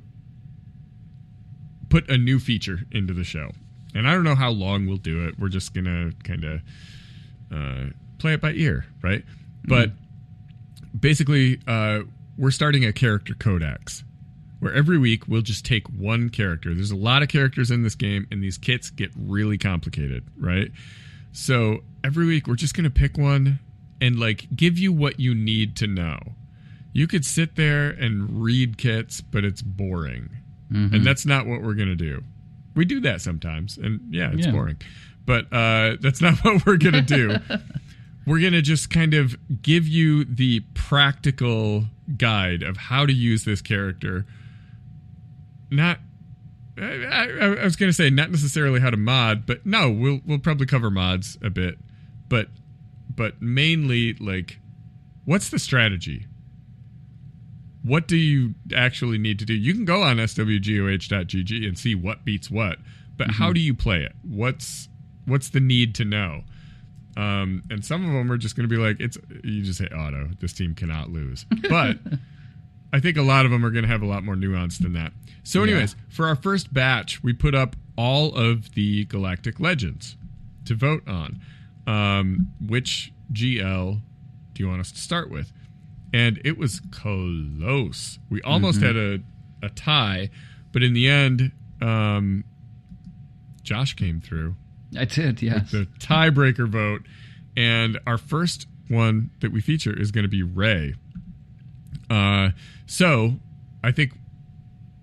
S2: put a new feature into the show, and I don't know how long we'll do it. We're just gonna kind of play it by ear, right? But basically, we're starting a character codex, where every week we'll just take one character. There's a lot of characters in this game, and these kits get really complicated, right? So every week we're just going to pick one and like give you what you need to know. You could sit there and read kits, but it's boring. And that's not what we're going to do. We do that sometimes, and yeah, it's boring. But that's not what we're going to do. We're going to just kind of give you the practical guide of how to use this character. I was going to say not necessarily how to mod, but no, we'll probably cover mods a bit, but mainly like, what's the strategy? What do you actually need to do? You can go on swgoh.gg and see what beats what, but how do you play it? What's the need to know? And some of them are just going to be like, you just hit auto. This team cannot lose. But I think a lot of them are going to have a lot more nuance than that. So anyways, for our first batch, we put up all of the Galactic Legends to vote on. which GL do you want us to start with? And it was close. We almost had a tie, but in the end, Josh came through.
S3: I did, yes.
S2: With the tiebreaker vote. And our first one that we feature is going to be Ray. So I think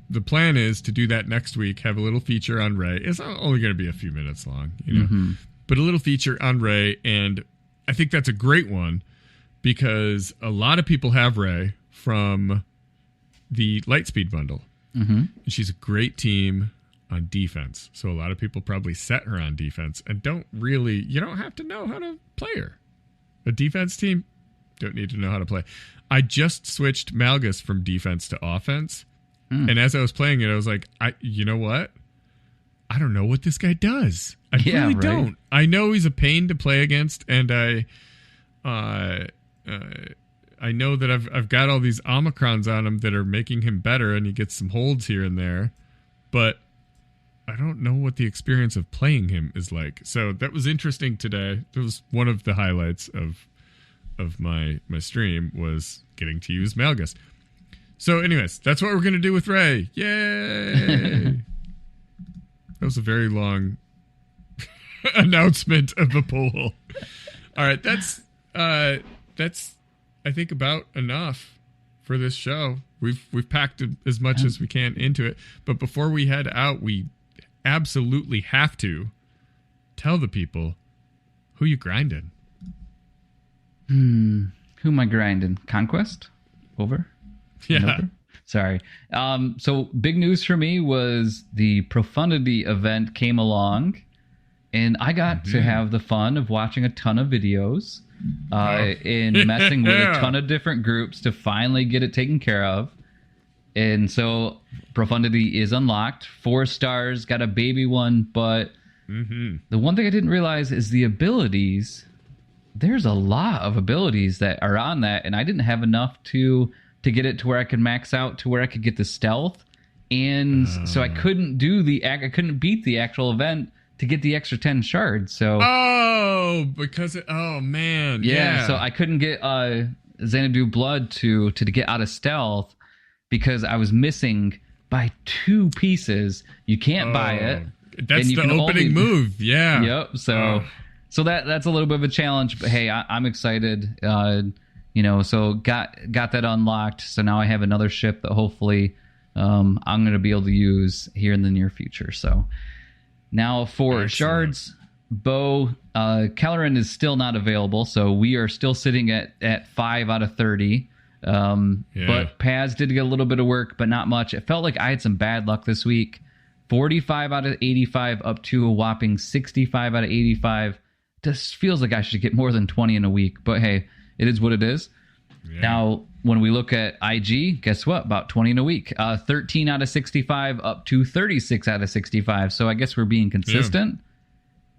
S2: the plan is to do that next week, have a little feature on Ray. It's only going to be a few minutes long, but a little feature on Ray. And I think that's a great one because a lot of people have Ray from the Lightspeed bundle. And she's a great team on defense. So a lot of people probably set her on defense and you don't have to know how to play her. A defense team don't need to know how to play. I just switched Malgus from defense to offense. And as I was playing it, I was like, you know what? I don't know what this guy does. I really don't. I know he's a pain to play against, and I know that I've got all these Omicrons on him that are making him better, and he gets some holds here and there, but I don't know what the experience of playing him is like. So that was interesting today. That was one of the highlights of my stream was getting to use Malgus. So anyways, that's what we're going to do with Ray. Yay! That was a very long announcement of the poll. All right, that's I think about enough for this show. We've packed as much as we can into it, but before we head out, we absolutely have to tell the people who you grinding.
S3: Who am I grinding? Conquest? Over?
S2: Yeah.
S3: Over? Sorry. So big news for me was the Profundity event came along, and I got to have the fun of watching a ton of videos and messing with a ton of different groups to finally get it taken care of. And so Profundity is unlocked. 4 stars, got a baby one, but the one thing I didn't realize is the abilities. There's a lot of abilities that are on that, and I didn't have enough to get it to where I could max out to where I could get the stealth, and so I couldn't beat the actual event to get the extra 10 shards. So
S2: man,
S3: so I couldn't get Xanadu Blood to get out of stealth because I was missing by 2 pieces. You can't buy it.
S2: That's the opening move. Yeah.
S3: Yep. So that's a little bit of a challenge, but hey, I'm excited. So got that unlocked. So now I have another ship that hopefully I'm going to be able to use here in the near future. So now for shards, Bo, Caloran is still not available. So we are still sitting at 5 out of 30. But Paz did get a little bit of work, but not much. It felt like I had some bad luck this week. 45 out of 85 up to a whopping 65 out of 85. Just feels like I should get more than 20 in a week, but hey, it is what it is. Yeah. Now, when we look at IG, guess what? About 20 in a week. 13 out of 65 up to 36 out of 65. So I guess we're being consistent. Yeah.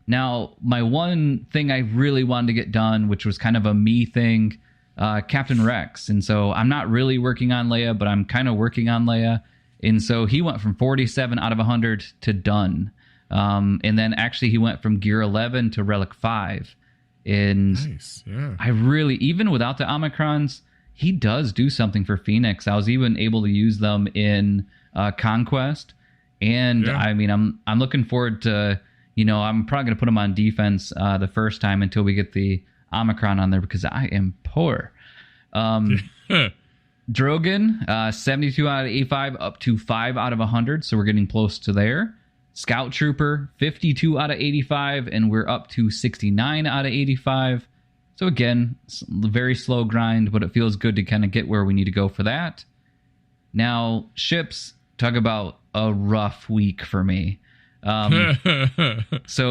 S3: Now, my one thing I really wanted to get done, which was kind of a me thing, Captain Rex. And so I'm not really working on Leia, but I'm kind of working on Leia. And so he went from 47 out of 100 to done. And then actually he went from gear 11 to relic 5. And nice, yeah. I really, even without the Omicrons, he does do something for Phoenix. I was even able to use them in Conquest. And I mean, I'm looking forward to, I'm probably going to put him on defense the first time until we get the Omicron on there because I am poor. Drogon, 72 out of 85 up to 5 out of 100. So we're getting close to there. Scout Trooper, 52 out of 85, and we're up to 69 out of 85. So again, very slow grind, but it feels good to kind of get where we need to go for that. Now, ships, talk about a rough week for me. So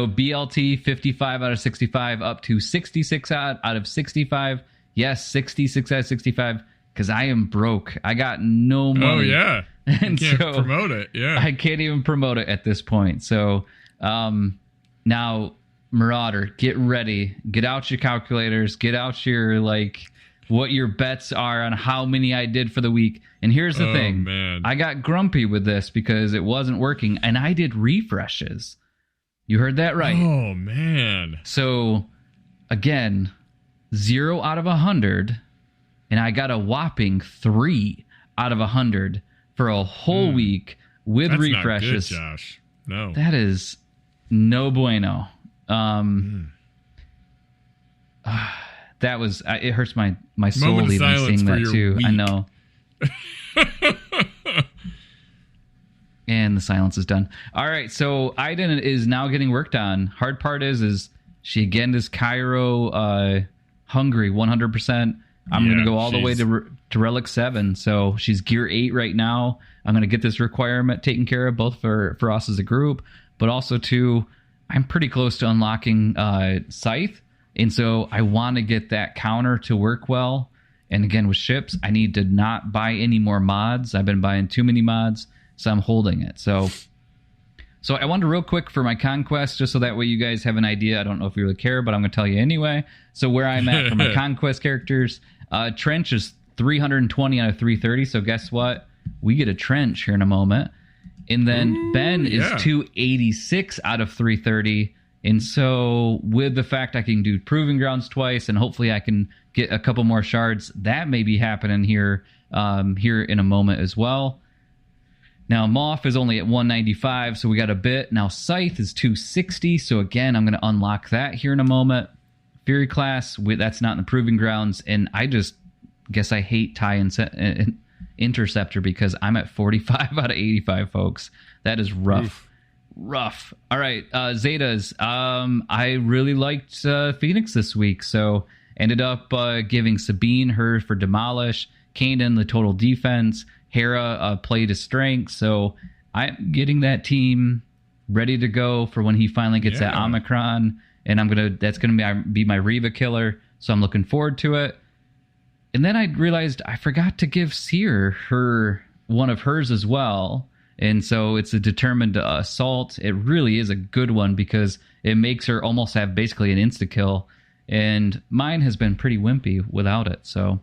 S3: BLT, 55 out of 65, up to 66 out of 65. Yes, 66 out of 65, because I am broke. I got no money.
S2: Oh, yeah.
S3: And
S2: you can't promote it. Yeah,
S3: I can't even promote it at this point. So now, Marauder, get ready. Get out your calculators. Get out your what your bets are on how many I did for the week. And here's the thing. Man. I got grumpy with this because it wasn't working, and I did refreshes. You heard that right.
S2: Oh, man.
S3: So again, 0 out of 100, and I got a whopping 3 out of 100 for a whole week with
S2: That's
S3: refreshes.
S2: Not good, Josh. No.
S3: That is no bueno. That was, it hurts my soul even seeing that too.
S2: Week.
S3: I know. And the silence is done. All right, so Aiden is now getting worked on. Hard part is she again is Cairo hungry 100%. I'm going to go all the way to Relic 7. So she's Gear 8 right now. I'm going to get this requirement taken care of, both for us as a group, but also too, I'm pretty close to unlocking Scythe. And so I want to get that counter to work well. And again, with ships, I need to not buy any more mods. I've been buying too many mods, so I'm holding it. So I wanted to real quick for my Conquest, just so that way you guys have an idea. I don't know if you really care, but I'm going to tell you anyway. So where I'm at for my Conquest characters, Trench is 320 out of 330. So guess what? We get a Trench here in a moment. And then Ben is 286 out of 330. And so with the fact I can do Proving Grounds twice, and hopefully I can get a couple more shards, that may be happening here in a moment as well. Now, Moth is only at 195, so we got a bit. Now, Scythe is 260, so again, I'm going to unlock that here in a moment. Fury class, that's not in the Proving Grounds, and I just guess I hate TIE and Interceptor because I'm at 45 out of 85, folks. That is rough. Oof. Rough. All right, Zetas. I really liked Phoenix this week, so ended up giving Sabine her for Demolish, Kanan the total defense, Hera played his strength, so I'm getting that team ready to go for when he finally gets that Omicron, and that's gonna be my Reva killer, so I'm looking forward to it. And then I realized I forgot to give Seer one of hers as well. And so it's a determined assault. It really is a good one because it makes her almost have basically an insta-kill. And mine has been pretty wimpy without it. So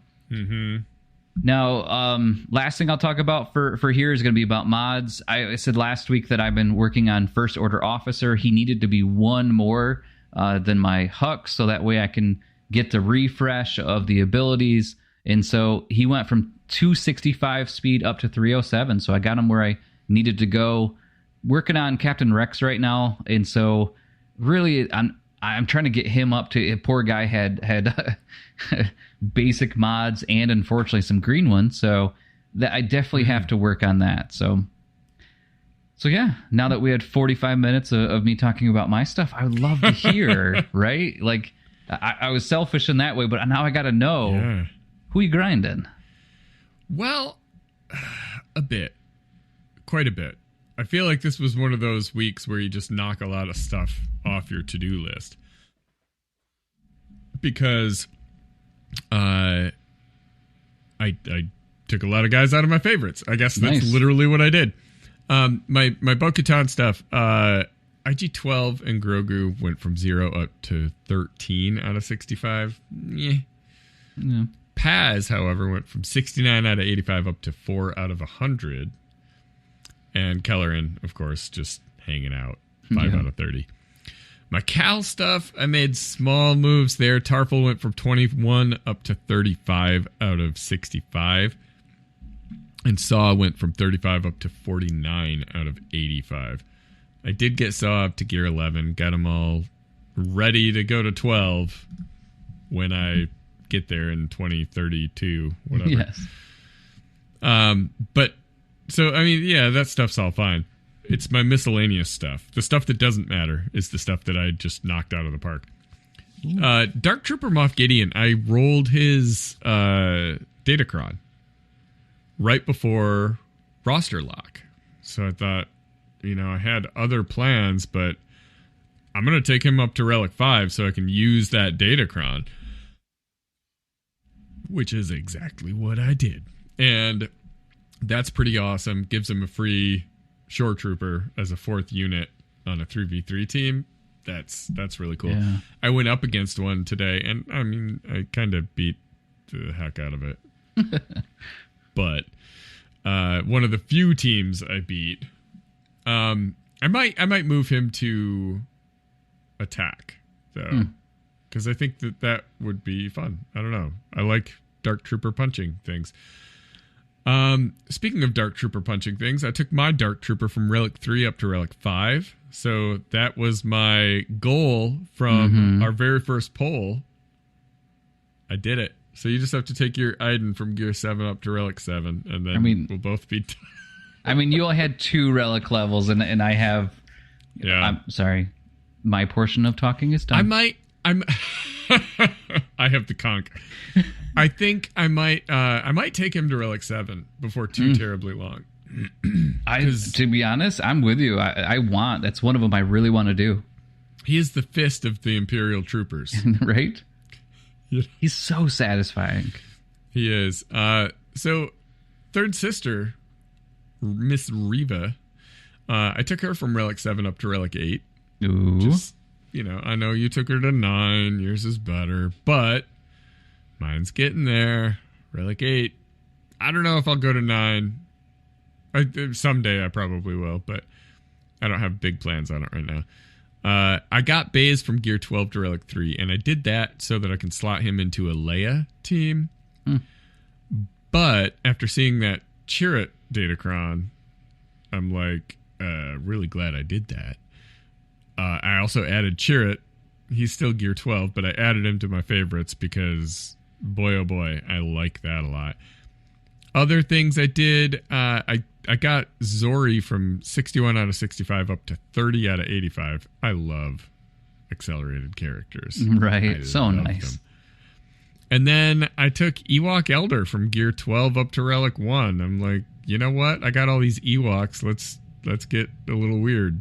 S3: now, last thing I'll talk about for here is going to be about mods. I said last week that I've been working on First Order Officer. He needed to be one more than my Hux, so that way I can get the refresh of the abilities. And so he went from 265 speed up to 307. So I got him where I needed to go. Working on Captain Rex right now, and so really I'm trying to get him up to. Poor guy had basic mods and unfortunately some green ones, so that I definitely have to work on that. So yeah, now that we had 45 minutes of me talking about my stuff, I would love to hear right. Like I was selfish in that way, but now I got to know who you grinding.
S2: Well, a bit. Quite a bit. I feel like this was one of those weeks where you just knock a lot of stuff off your to-do list. Because I took a lot of guys out of my favorites. I guess that's literally what I did. My Bo-Katan stuff, IG-12 and Grogu went from 0 up to 13 out of 65. Yeah. Paz, however, went from 69 out of 85 up to 4 out of 100. And Kelleran, of course, just hanging out, 5 out of 30. My Cal stuff, I made small moves there. Tarful went from 21 up to 35 out of 65. And Saw went from 35 up to 49 out of 85. I did get Saw up to Gear 11, got them all ready to go to 12 when I get there in 2032, whatever.
S3: Yes.
S2: But... So, I mean, yeah, that stuff's all fine. It's my miscellaneous stuff. The stuff that doesn't matter is the stuff that I just knocked out of the park. Dark Trooper Moff Gideon, I rolled his Datacron right before roster lock. So I thought, I had other plans, but I'm going to take him up to Relic 5 so I can use that Datacron. Which is exactly what I did. And... that's pretty awesome. Gives him a free Shore Trooper as a 4th unit on a 3v3 team. That's really cool. Yeah. I went up against one today, and I mean, I kind of beat the heck out of it. But one of the few teams I beat, I might move him to attack. So because I think that would be fun. I don't know. I like Dark Trooper punching things. Speaking of Dark Trooper punching things, I took my Dark Trooper from Relic 3 up to Relic 5. So that was my goal from our very first poll. I did it. So you just have to take your Iden from Gear 7 up to Relic 7, and then we'll both be done.
S3: I mean, you only had 2 Relic levels, and I have...
S2: Yeah.
S3: I'm sorry. My portion of talking is done.
S2: I have the conch. I think I might take him to Relic 7 before too terribly long.
S3: To be honest, I'm with you. That's one of them I really want to do.
S2: He is the fist of the Imperial troopers.
S3: Right?
S2: Yeah.
S3: He's so satisfying.
S2: He is. So, third sister, Miss Reva, I took her from Relic 7 up to Relic 8.
S3: Ooh.
S2: Just, I know you took her to 9. Yours is better. But mine's getting there. Relic 8. I don't know if I'll go to 9. Someday I probably will, but I don't have big plans on it right now. I got Baze from Gear 12 to Relic 3, and I did that so that I can slot him into a Leia team. But after seeing that Chirrut Datacron, I'm like, really glad I did that. I also added Chirrut. He's still Gear 12, but I added him to my favorites because, boy, oh boy, I like that a lot. Other things I did, I got Zori from 61 out of 65 up to 30 out of 85. I love accelerated characters.
S3: Right. So nice.
S2: Them. And then I took Ewok Elder from Gear 12 up to Relic 1. I'm like, you know what? I got all these Ewoks. Let's get a little weird,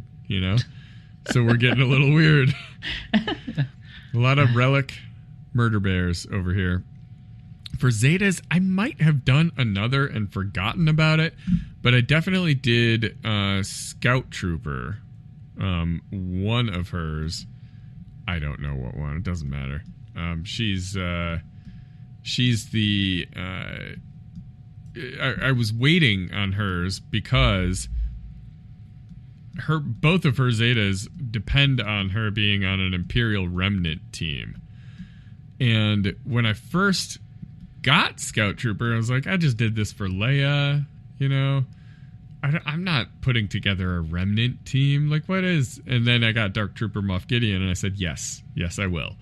S2: So we're getting a little weird. A lot of Relic murder bears over here. For Zetas, I might have done another and forgotten about it, but I definitely did Scout Trooper. One of hers. I don't know what one. It doesn't matter. She's the... I was waiting on hers because both of her Zetas depend on her being on an Imperial Remnant team. And when I first got Scout Trooper, I was like, I just did this for Leia, I'm not putting together a Remnant team. Like, what is... And then I got Dark Trooper Moff Gideon, and I said, yes, I will.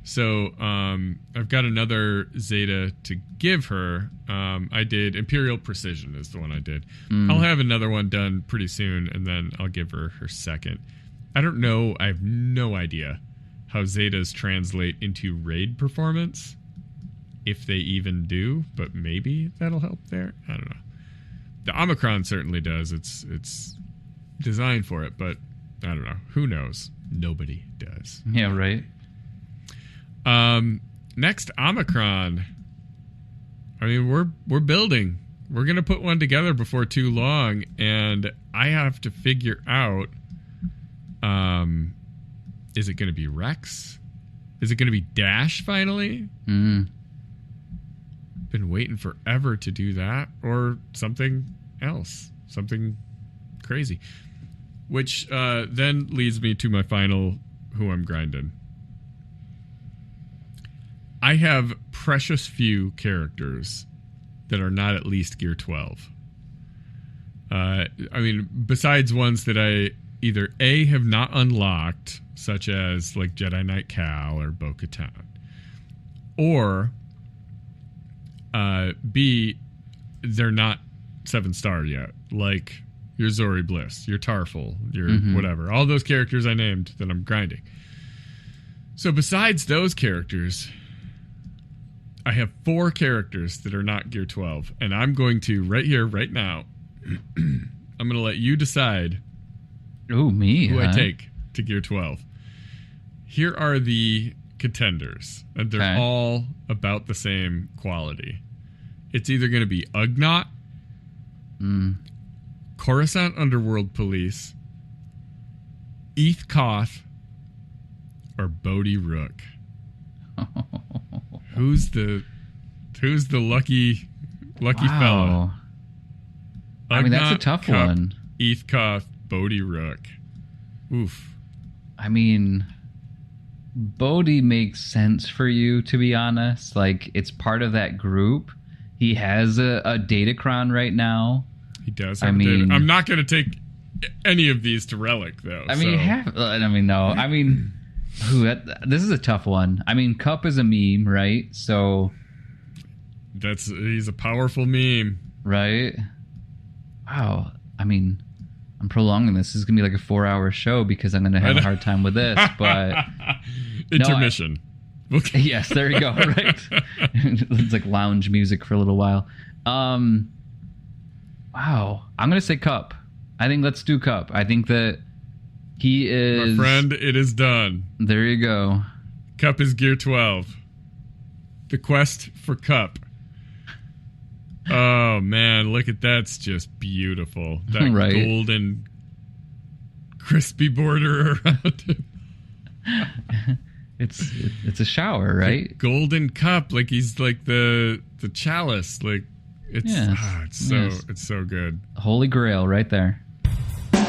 S2: So I've got another Zeta to give her. I did Imperial Precision is the one I did. I'll have another one done pretty soon, and then I'll give her second. I don't know. I have no idea how Zetas translate into raid performance, if they even do, but maybe that'll help there. I don't know. The Omicron certainly does. It's designed for it, but I don't know. Who knows? Nobody does.
S3: Yeah, right.
S2: Next, Omicron. I mean, we're building. We're gonna put one together before too long, and I have to figure out. Is it gonna be Rex? Is it gonna be Dash finally? Been waiting forever to do that, or something else, something crazy, which then leads me to my final who I'm grinding. I have precious few characters that are not at least Gear 12. I mean, besides ones that I either A, have not unlocked, such as like Jedi Knight Cal or Bo-Katan, or B, they're not 7-star yet, like your Zori Bliss, your Tarful, your whatever. All those characters I named that I'm grinding. So besides those characters, I have 4 characters that are not Gear 12, and I'm going to, right here, right now, I'm going to let you decide
S3: who
S2: I take to Gear 12. Here are the contenders, and they're all about the same quality. It's either going to be Ugnaught, Coruscant Underworld Police, Eth Koth, or Bodhi Rook. Who's the lucky fella?
S3: I mean, that's a tough one.
S2: Eth Koth, Bodhi Rook. Oof.
S3: I mean, Bodhi makes sense for you, to be honest. Like, it's part of that group. He has a Datacron right now.
S2: He does have a data. I'm not going to take any of these to Relic, though.
S3: No. This is a tough one. I mean, Cup is a meme, right? So...
S2: He's a powerful meme.
S3: Right? Wow. I mean, I'm prolonging this. This is going to be like a 4-hour show because I'm going to have a hard time with this, but...
S2: Intermission.
S3: Yes, there you go, right? It's like lounge music for a little while. Wow. I'm going to say Cup. I think let's do Cup. I think that he is...
S2: My friend, it is done.
S3: There you go.
S2: Cup is Gear 12. The quest for Cup. Oh, man, look at that. It's just beautiful. That
S3: right.
S2: Golden, crispy border around it.
S3: It's a shower, right?
S2: The golden cup, like he's like the chalice. Like it's so good.
S3: Holy Grail right there.
S2: Well,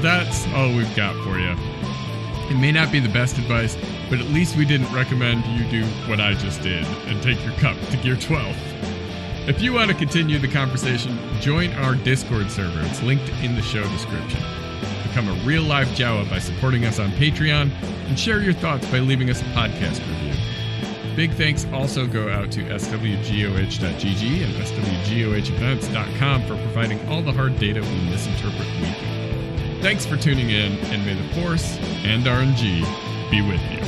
S2: that's all we've got for you. It may not be the best advice, but at least we didn't recommend you do what I just did and take your cup to Gear 12. If you want to continue the conversation, join our Discord server. It's linked in the show description. Become a real-life Jawa by supporting us on Patreon, and share your thoughts by leaving us a podcast review. Big thanks also go out to swgoh.gg and swgohevents.com for providing all the hard data we misinterpret weekly. Thanks for tuning in, and may the Force and RNG be with you.